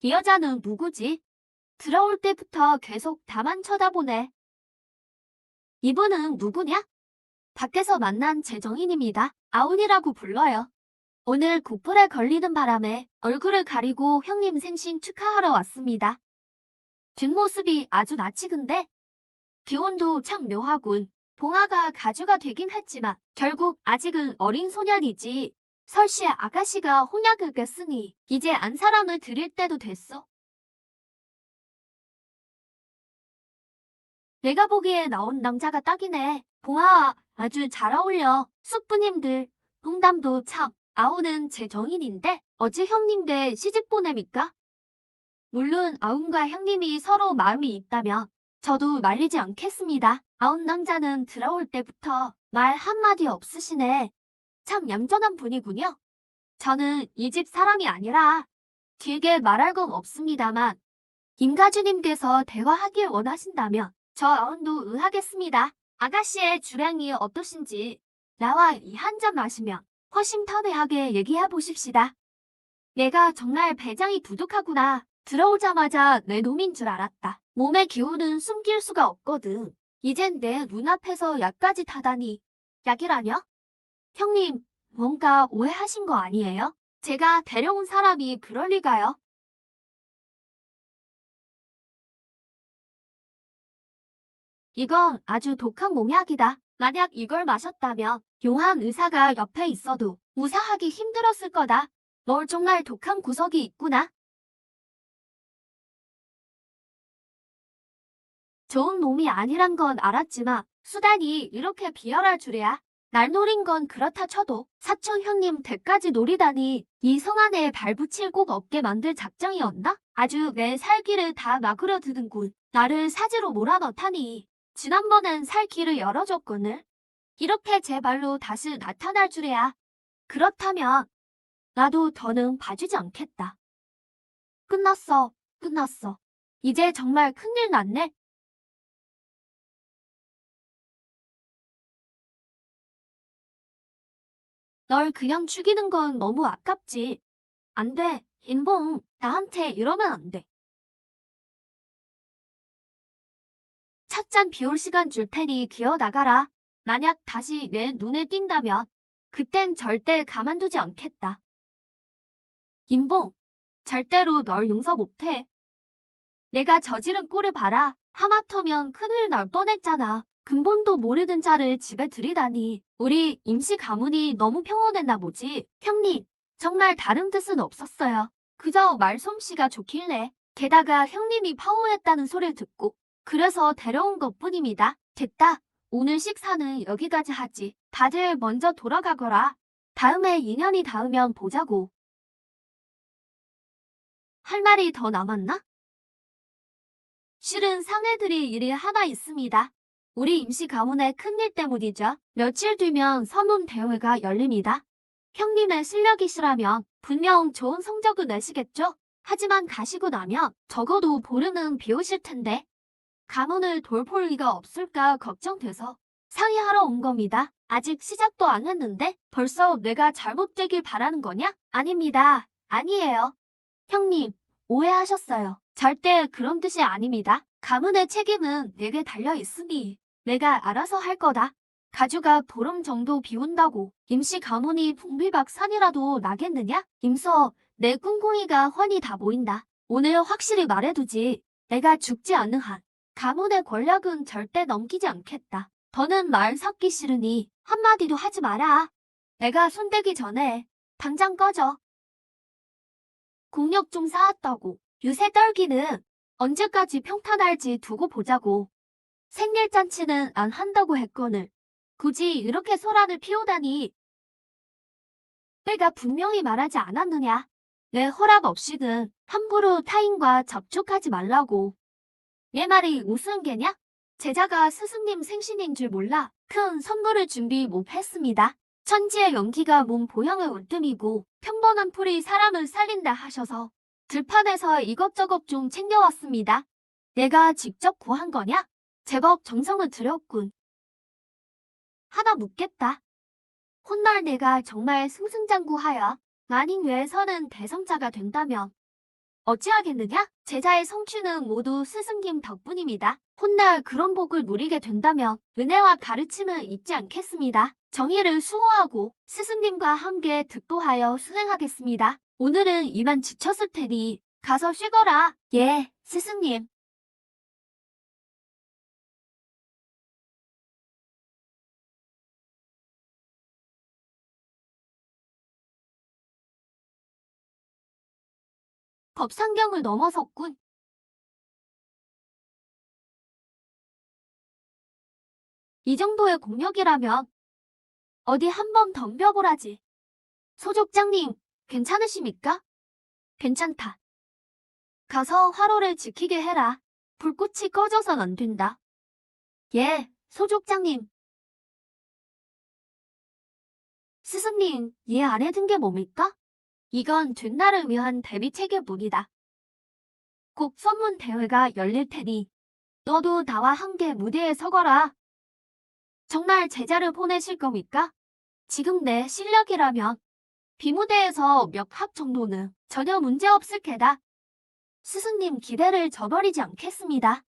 이 여자는 누구지? 들어올 때부터 계속 다만 쳐다보네. 이분은 누구냐? 밖에서 만난 제 정인입니다. 아운이라고 불러요. 오늘 고풀에 걸리는 바람에 얼굴을 가리고 형님 생신 축하하러 왔습니다. 뒷모습이 아주 낯익은데 기운도 참 묘하군. 봉화가 가주가 되긴 했지만 결국 아직은 어린 소년이지. 설씨 아가씨가 혼약을 깼으니 이제 안 사람을 들일 때도 됐어. 내가 보기에 나온 남자가 딱이네. 봉화와 아주 잘 어울려. 숙부님들 농담도 참. 아우는 제 정인인데 어찌 형님께 시집 보냅니까? 물론 아운과 형님이 서로 마음이 있다면 저도 말리지 않겠습니다. 아운 남자는 들어올 때부터 말 한마디 없으시네. 참 얌전한 분이군요. 저는 이 집 사람이 아니라 길게 말할 건 없습니다만 임가주님께서 대화하길 원하신다면 저 아운도 응하겠습니다. 아가씨의 주량이 어떠신지 나와 이 한 잔 마시면 허심탄회하게 얘기해 보십시다. 내가 정말 배장이 두둑하구나. 들어오자마자 내 놈인 줄 알았다. 몸의 기운은 숨길 수가 없거든. 이젠 내 눈앞에서 약까지 타다니. 약이라뇨? 형님, 뭔가 오해하신 거 아니에요? 제가 데려온 사람이 그럴 리가요? 이건 아주 독한 몽약이다. 만약 이걸 마셨다면 용한 의사가 옆에 있어도 무사하기 힘들었을 거다. 널 정말 독한 구석이 있구나. 좋은 놈이 아니란 건 알았지만 수단이 이렇게 비열할 줄이야. 날 노린 건 그렇다 쳐도 사촌 형님 댁까지 노리다니 이 성안에 발붙일 곳 없게 만들 작정이었나? 아주 내 살길을 다 막으려 드는군. 나를 사지로 몰아넣다니. 지난번엔 살 길을 열어줬거늘. 이렇게 제 발로 다시 나타날 줄이야. 그렇다면 나도 더는 봐주지 않겠다. 끝났어. 끝났어. 이제 정말 큰일 났네. 널 그냥 죽이는 건 너무 아깝지. 안 돼. 인봉, 나한테 이러면 안 돼. 찻잔 비올 시간 줄 테니 기어나가라. 만약 다시 내 눈에 띈다면 그땐 절대 가만두지 않겠다. 인봉, 절대로 널 용서 못해. 내가 저지른 꼴을 봐라. 하마터면 큰일 날 뻔했잖아. 근본도 모르는 자를 집에 들이다니. 우리 임시 가문이 너무 평온했나 보지. 형님, 정말 다른 뜻은 없었어요. 그저 말솜씨가 좋길래. 게다가 형님이 파혼했다는 소리를 듣고 그래서 데려온 것뿐입니다. 됐다. 오늘 식사는 여기까지 하지. 다들 먼저 돌아가거라. 다음에 인연이 닿으면 보자고. 할 말이 더 남았나? 실은 상해드릴 일이 하나 있습니다. 우리 임시 가문의 큰일 때문이죠. 며칠 뒤면 서문 대회가 열립니다. 형님의 실력이시라면 분명 좋은 성적을 내시겠죠? 하지만 가시고 나면 적어도 보름은 비우실 텐데 가문을 돌볼 리가 없을까 걱정돼서 상의하러 온 겁니다. 아직 시작도 안 했는데 벌써 내가 잘못되길 바라는 거냐? 아닙니다. 아니에요. 형님, 오해하셨어요. 절대 그런 뜻이 아닙니다. 가문의 책임은 내게 달려 있으니 내가 알아서 할 거다. 가주가 보름 정도 비운다고 임시 가문이 풍비박산이라도 나겠느냐? 임서, 내 꿍꿍이가 훤히 다 보인다. 오늘 확실히 말해두지. 내가 죽지 않는 한 가문의 권력은 절대 넘기지 않겠다. 더는 말 섞기 싫으니 한마디도 하지 마라. 내가 손대기 전에 당장 꺼져. 공력 좀 쌓았다고. 유세 떨기는 언제까지 평탄할지 두고 보자고. 생일잔치는 안 한다고 했거늘. 굳이 이렇게 소란을 피우다니. 내가 분명히 말하지 않았느냐. 내 허락 없이는 함부로 타인과 접촉하지 말라고. 내 말이 무슨 개냐? 제자가 스승님 생신인 줄 몰라 큰 선물을 준비 못했습니다. 천지의 연기가 몸 보양을 울뜸이고 평범한 풀이 사람을 살린다 하셔서 들판에서 이것저것 좀 챙겨왔습니다. 내가 직접 구한 거냐? 제법 정성을 들였군. 하나 묻겠다. 훗날 내가 정말 승승장구하여 만인 외에서는 대성자가 된다면 어찌하겠느냐? 제자의 성취는 모두 스승님 덕분입니다. 훗날 그런 복을 누리게 된다면 은혜와 가르침을 잊지 않겠습니다. 정의를 수호하고 스승님과 함께 득도하여 수행하겠습니다. 오늘은 이만 지쳤을 테니 가서 쉬거라. 예, 스승님. 법상경을 넘어섰군. 이 정도의 공력이라면 어디 한번 덤벼보라지. 소족장님, 괜찮으십니까? 괜찮다. 가서 화로를 지키게 해라. 불꽃이 꺼져선 안 된다. 예, 소족장님. 스승님, 이 안에 든 게 뭡니까? 이건 뒷날을 위한 대비 체계문이다. 곧 선문 대회가 열릴 테니 너도 나와 함께 무대에 서거라. 정말 제자를 보내실 겁니까? 지금 내 실력이라면 비무대에서 몇 합 정도는 전혀 문제 없을 게다. 스승님 기대를 저버리지 않겠습니다.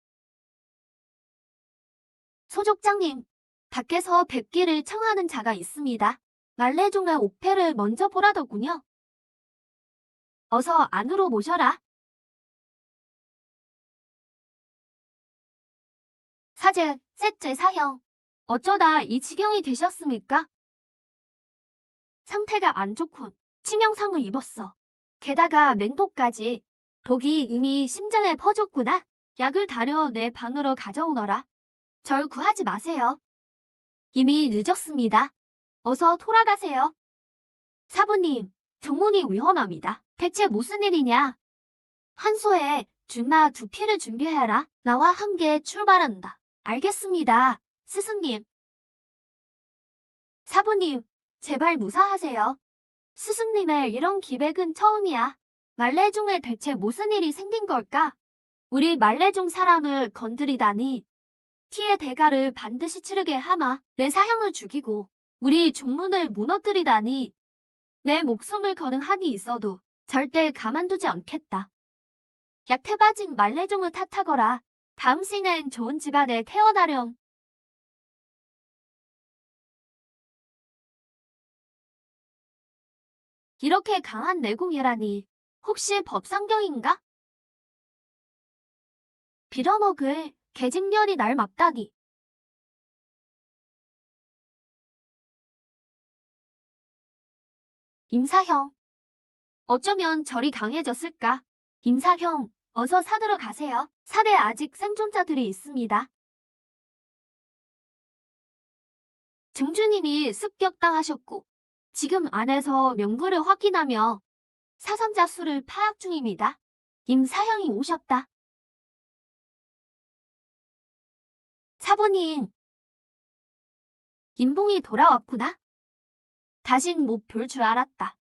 소족장님, 밖에서 뵙기를 청하는 자가 있습니다. 말레종의 옥패를 먼저 보라더군요. 어서 안으로 모셔라. 사제, 셋째 사형. 어쩌다 이 지경이 되셨습니까? 상태가 안 좋군. 치명상을 입었어. 게다가 맹독까지. 독이 이미 심장에 퍼졌구나. 약을 다려 내 방으로 가져오너라. 절 구하지 마세요. 이미 늦었습니다. 어서 돌아가세요. 사부님, 종문이 위험합니다. 대체 무슨 일이냐? 한소에 준마 두피를 준비해라. 나와 함께 출발한다. 알겠습니다. 스승님. 사부님, 제발 무사하세요. 스승님의 이런 기백은 처음이야. 말레중에 대체 무슨 일이 생긴 걸까? 우리 말레중 사람을 건드리다니. 티의 대가를 반드시 치르게 하마. 내 사형을 죽이고 우리 종문을 무너뜨리다니. 내 목숨을 거는 한이 있어도 절대 가만두지 않겠다. 약해 빠진 말레종을 탓하거라. 다음 생엔 좋은 집안에 태어나렴. 이렇게 강한 내공이라니. 혹시 법상경인가? 빌어먹을 계집년이 날 막다니. 임사형. 어쩌면 절이 강해졌을까? 임사형, 어서 산으로 가세요. 산에 아직 생존자들이 있습니다. 증주님이 습격당하셨고 지금 안에서 명부를 확인하며 사상자 수를 파악 중입니다. 임사형이 오셨다. 사부님, 임봉이 돌아왔구나. 다신 못 볼 줄 알았다.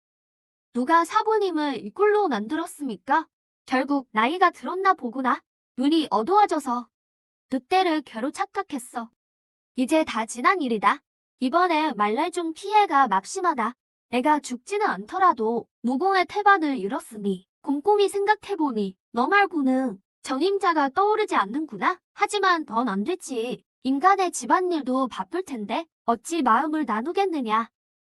누가 사부님을 이 꼴로 만들었습니까? 결국 나이가 들었나 보구나. 눈이 어두워져서 늑대를 괴로 착각했어. 이제 다 지난 일이다. 이번에 말레중 피해가 막심하다. 내가 죽지는 않더라도 무공의 태반을 잃었으니 곰곰이 생각해보니 너 말고는 전임자가 떠오르지 않는구나. 하지만 넌 안 되지. 인간의 집안일도 바쁠 텐데 어찌 마음을 나누겠느냐.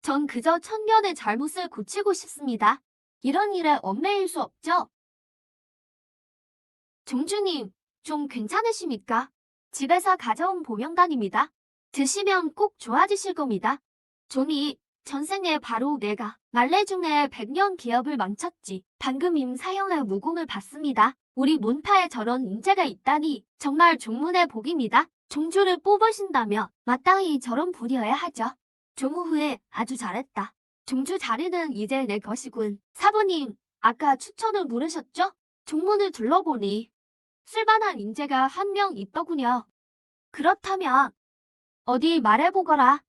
전 그저 천년의 잘못을 고치고 싶습니다. 이런 일에 얽매일 수 없죠. 종주님, 좀 괜찮으십니까? 집에서 가져온 보명단입니다. 드시면 꼭 좋아지실 겁니다. 종이, 전생에 바로 내가 말레중의 100년 기업을 망쳤지. 방금 임사형의 무공을 봤습니다. 우리 문파에 저런 인재가 있다니 정말 종문의 복입니다. 종주를 뽑으신다면 마땅히 저런 분이어야 하죠. 종후 후에 아주 잘했다. 종주 자리는 이제 내 것이군. 사부님, 아까 추천을 물으셨죠? 종문을 둘러보니 쓸만한 인재가 한 명 있더군요. 그렇다면 어디 말해보거라.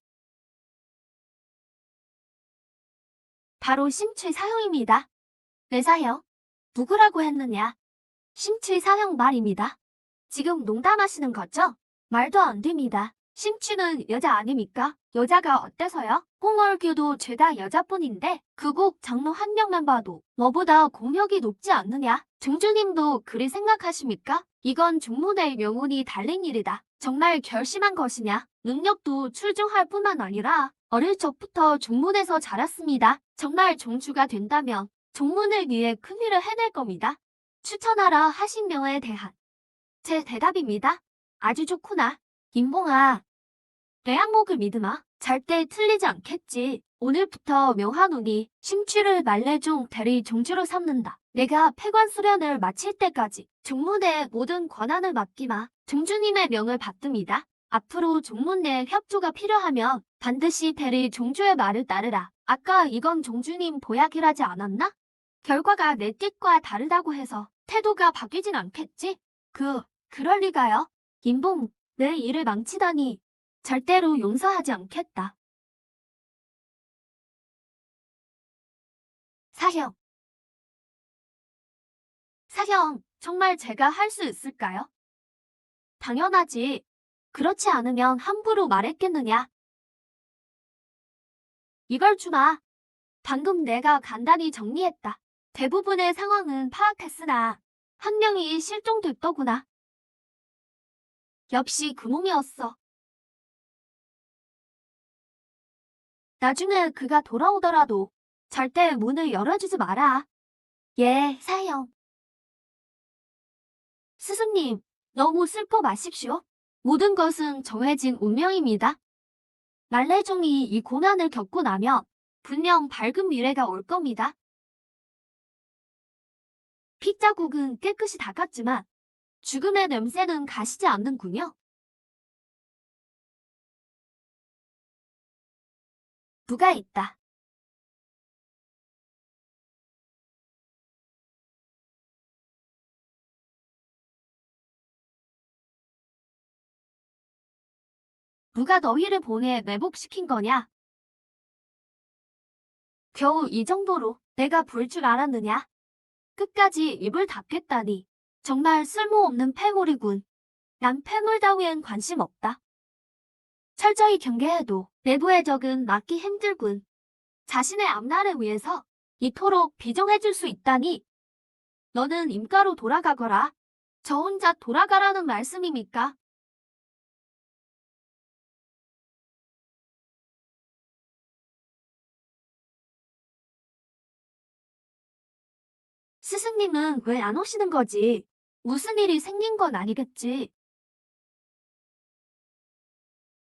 바로 심취 사형입니다. 내 사형? 누구라고 했느냐? 심취 사형 말입니다. 지금 농담하시는 거죠? 말도 안 됩니다. 심취는 여자 아닙니까? 여자가 어때서요? 홍얼규도 죄다 여자뿐인데 그곡 장로 한 명만 봐도 너보다 공력이 높지 않느냐? 중주님도 그리 생각하십니까? 이건 중문의 명운이 달린 일이다. 정말 결심한 것이냐? 능력도 출중할 뿐만 아니라 어릴 적부터 종문에서 자랐습니다. 정말 종주가 된다면 종문을 위해 큰일을 해낼 겁니다. 추천하라 하신 명에 대한 제 대답입니다. 아주 좋구나. 임봉아, 내 항목을 믿으마. 절대 틀리지 않겠지. 오늘부터 명하노니 심취를 말레종 대리 종주로 삼는다. 내가 폐관 수련을 마칠 때까지 종문의 모든 권한을 맡기마. 종주님의 명을 받듭니다. 앞으로 종문 내 협조가 필요하면 반드시 대리 종주의 말을 따르라. 아까 이건 종주님 보약이라지 않았나? 결과가 내 뜻과 다르다고 해서 태도가 바뀌진 않겠지? 그럴 리가요. 임봉, 내 일을 망치다니 절대로 용서하지 않겠다. 사형. 사형, 정말 제가 할 수 있을까요? 당연하지. 그렇지 않으면 함부로 말했겠느냐. 이걸 주마. 방금 내가 간단히 정리했다. 대부분의 상황은 파악했으나 한 명이 실종됐더구나. 역시 그 몸이었어. 나중에 그가 돌아오더라도 절대 문을 열어주지 마라. 예, 사형. 스승님, 너무 슬퍼 마십시오. 모든 것은 정해진 운명입니다. 말레종이 이 고난을 겪고 나면 분명 밝은 미래가 올 겁니다. 핏자국은 깨끗이 닦았지만 죽음의 냄새는 가시지 않는군요. 누가 있다. 누가 너희를 보내 매복시킨 거냐? 겨우 이 정도로 내가 볼 줄 알았느냐? 끝까지 입을 닫겠다니. 정말 쓸모없는 패물이군. 난 패물 따위엔 관심 없다. 철저히 경계해도 내부의 적은 막기 힘들군. 자신의 앞날을 위해서 이토록 비정해질 수 있다니. 너는 임가로 돌아가거라. 저 혼자 돌아가라는 말씀입니까? 스승님은 왜 안 오시는 거지? 무슨 일이 생긴 건 아니겠지?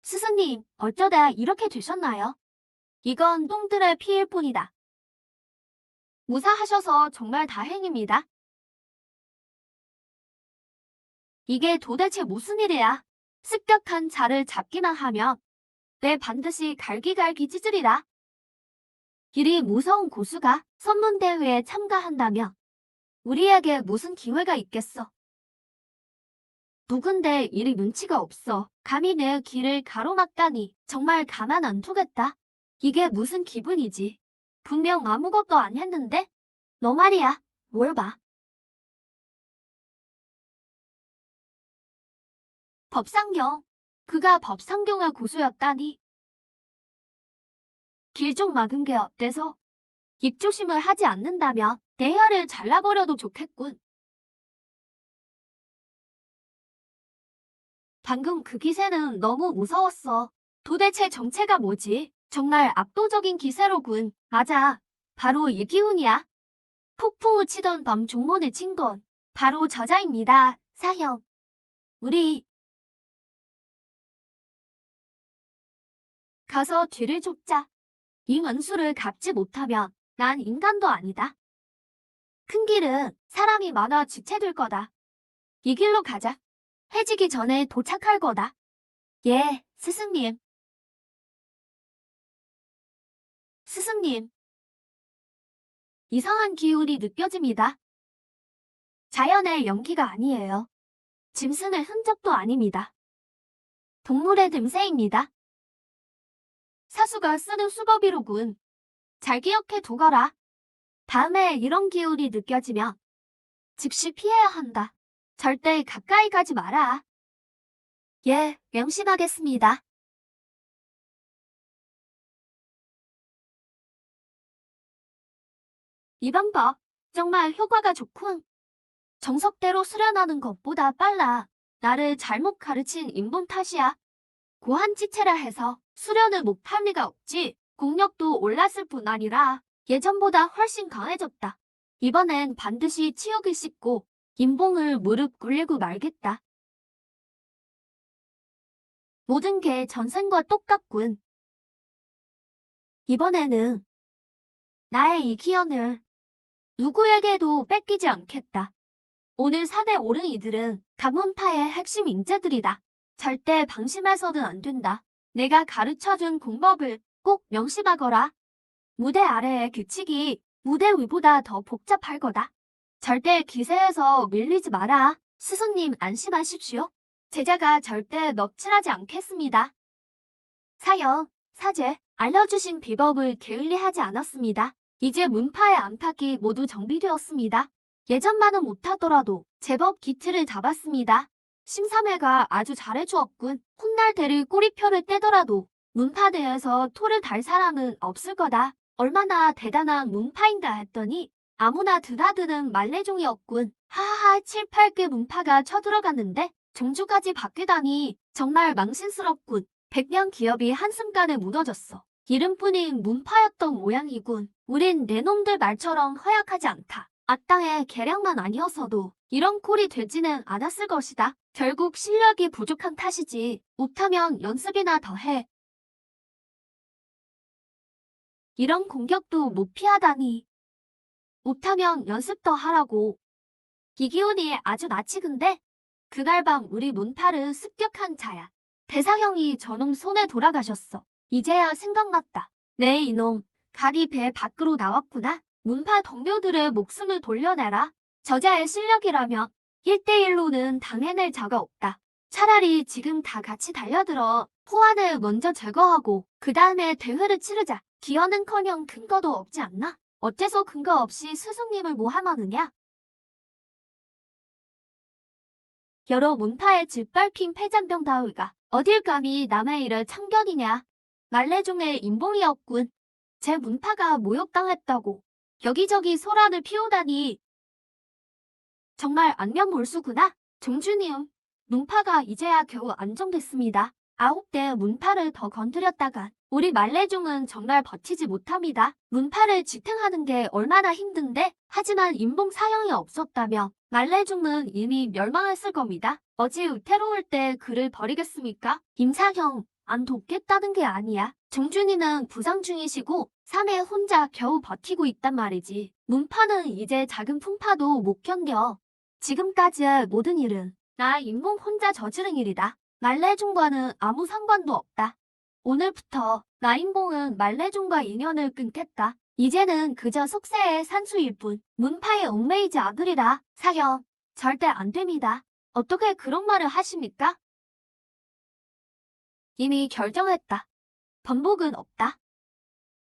스승님, 어쩌다 이렇게 되셨나요? 이건 똥들의 피일 뿐이다. 무사하셔서 정말 다행입니다. 이게 도대체 무슨 일이야? 습격한 자를 잡기나 하면 내 반드시 갈기갈기 찢으리라. 이리 무서운 고수가 선문대회에 참가한다며 우리에게 무슨 기회가 있겠어? 누군데 이리 눈치가 없어. 감히 내 길을 가로막다니 정말 가만 안 두겠다. 이게 무슨 기분이지? 분명 아무것도 안 했는데? 너 말이야. 뭘 봐. 법상경. 그가 법상경의 고수였다니. 길 좀 막은 게 어때서? 입조심을 하지 않는다면 내 혀를 잘라버려도 좋겠군. 방금 그 기세는 너무 무서웠어. 도대체 정체가 뭐지? 정말 압도적인 기세로군. 맞아. 바로 이 기운이야. 폭풍우 치던 밤 종몬을 친 건 바로 저자입니다. 사형. 우리 가서 뒤를 쫓자. 이 원수를 갚지 못하면 난 인간도 아니다. 큰 길은 사람이 많아 지체될 거다. 이 길로 가자. 해지기 전에 도착할 거다. 예, 스승님. 스승님. 이상한 기운이 느껴집니다. 자연의 연기가 아니에요. 짐승의 흔적도 아닙니다. 동물의 됨새입니다. 사수가 쓰는 수법이로군. 잘 기억해 두거라. 다음에 이런 기운이 느껴지면 즉시 피해야 한다. 절대 가까이 가지 마라. 예, 명심하겠습니다. 이 방법 정말 효과가 좋군. 정석대로 수련하는 것보다 빨라. 나를 잘못 가르친 인본 탓이야. 고한지체라 해서 수련을 못할 리가 없지. 공력도 올랐을 뿐 아니라 예전보다 훨씬 강해졌다. 이번엔 반드시 치욕을 씻고 인봉을 무릎 꿇리고 말겠다. 모든 게 전생과 똑같군. 이번에는 나의 이 기원을 누구에게도 뺏기지 않겠다. 오늘 산에 오른 이들은 가문파의 핵심 인재들이다. 절대 방심해서는 안 된다. 내가 가르쳐준 공법을 꼭 명심하거라. 무대 아래의 규칙이 무대 위보다 더 복잡할 거다. 절대 기세에서 밀리지 마라. 스승님 안심하십시오. 제자가 절대 넋질하지 않겠습니다. 사형, 사죄, 알려주신 비법을 게을리하지 않았습니다. 이제 문파의 안팎이 모두 정비되었습니다. 예전만은 못하더라도 제법 기틀을 잡았습니다. 심사매가 아주 잘해주었군. 훗날 대를 꼬리표를 떼더라도 문파대에서 토를 달 사람은 없을 거다. 얼마나 대단한 문파인가 했더니 아무나 드나드는 말레종이었군. 하하하 7, 8개 문파가 쳐들어갔는데 종주까지 바뀌다니 정말 망신스럽군. 백년 기업이 한순간에 무너졌어. 이름뿐인 문파였던 모양이군. 우린 내 놈들 말처럼 허약하지 않다. 악당의 계량만 아니었어도 이런 꼴이 되지는 않았을 것이다. 결국 실력이 부족한 탓이지. 못하면 연습이나 더 해. 이런 공격도 못 피하다니. 못하면 연습 더 하라고. 이 기운이 아주 나치근데 그날 밤 우리 문파를 습격한 자야. 대사형이 저놈 손에 돌아가셨어. 이제야 생각났다. 네, 이놈. 갈이 배 밖으로 나왔구나. 문파 동료들의 목숨을 돌려내라. 저자의 실력이라면 1대1로는 당해낼 자가 없다. 차라리 지금 다 같이 달려들어 포환을 먼저 제거하고 그 다음에 대회를 치르자. 기여는커녕 근거도 없지 않나? 어째서 근거 없이 스승님을 모함하느냐? 여러 문파에 짓밟힌 패잔병다위가 어딜 감히 남의 일을 참견이냐? 말레종의 인봉이었군. 제 문파가 모욕당했다고 여기저기 소란을 피우다니 정말 안면몰수구나. 종주님, 문파가 이제야 겨우 안정됐습니다. 9대 문파를 더 건드렸다간 우리 말레종은 정말 버티지 못합니다. 문파를 지탱하는 게 얼마나 힘든데 하지만 인봉 사형이 없었다면 말레종은 이미 멸망했을 겁니다. 어찌 의태로울 때 그를 버리겠습니까? 임사형, 안 돕겠다는 게 아니야. 종준이는 부상 중이시고 3회 혼자 겨우 버티고 있단 말이지. 문파는 이제 작은 풍파도 못 견뎌. 지금까지의 모든 일은 나 인봉 혼자 저지른 일이다. 말레종과는 아무 상관도 없다. 오늘부터 나 인봉은 말레종과 인연을 끊겠다. 이제는 그저 속세의 산수일 뿐 문파의 얽매이지 않으리라. 사형, 절대 안 됩니다. 어떻게 그런 말을 하십니까? 이미 결정했다. 번복은 없다.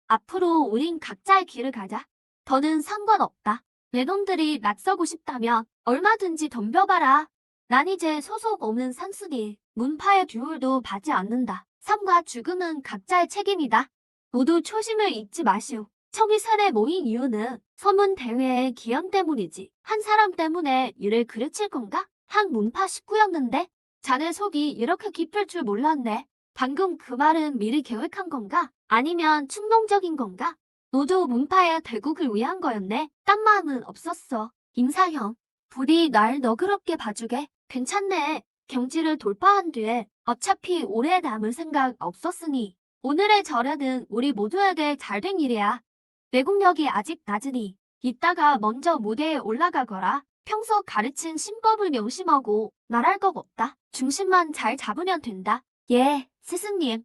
앞으로 우린 각자의 길을 가자. 더는 상관없다. 내 놈들이 낯서고 싶다면 얼마든지 덤벼봐라. 난 이제 소속 없는 산수니 문파의 듀얼도 받지 않는다. 삶과 죽음은 각자의 책임이다. 모두 초심을 잊지 마시오. 청이산에 모인 이유는 서문대회의 기연 때문이지. 한 사람 때문에 일을 그르칠 건가? 한 문파 식구였는데 자네 속이 이렇게 깊을 줄 몰랐네. 방금 그 말은 미리 계획한 건가? 아니면 충동적인 건가? 모두 문파의 대국을 위한 거였네. 딴 마음은 없었어. 임사형, 부디 날 너그럽게 봐주게. 괜찮네. 경지를 돌파한 뒤에 어차피 오래 남을 생각 없었으니 오늘의 절에는 우리 모두에게 잘된 일이야. 내국력이 아직 낮으니 이따가 먼저 무대에 올라가거라. 평소 가르친 신법을 명심하고 말할 것 없다. 중심만 잘 잡으면 된다. 예, 스승님.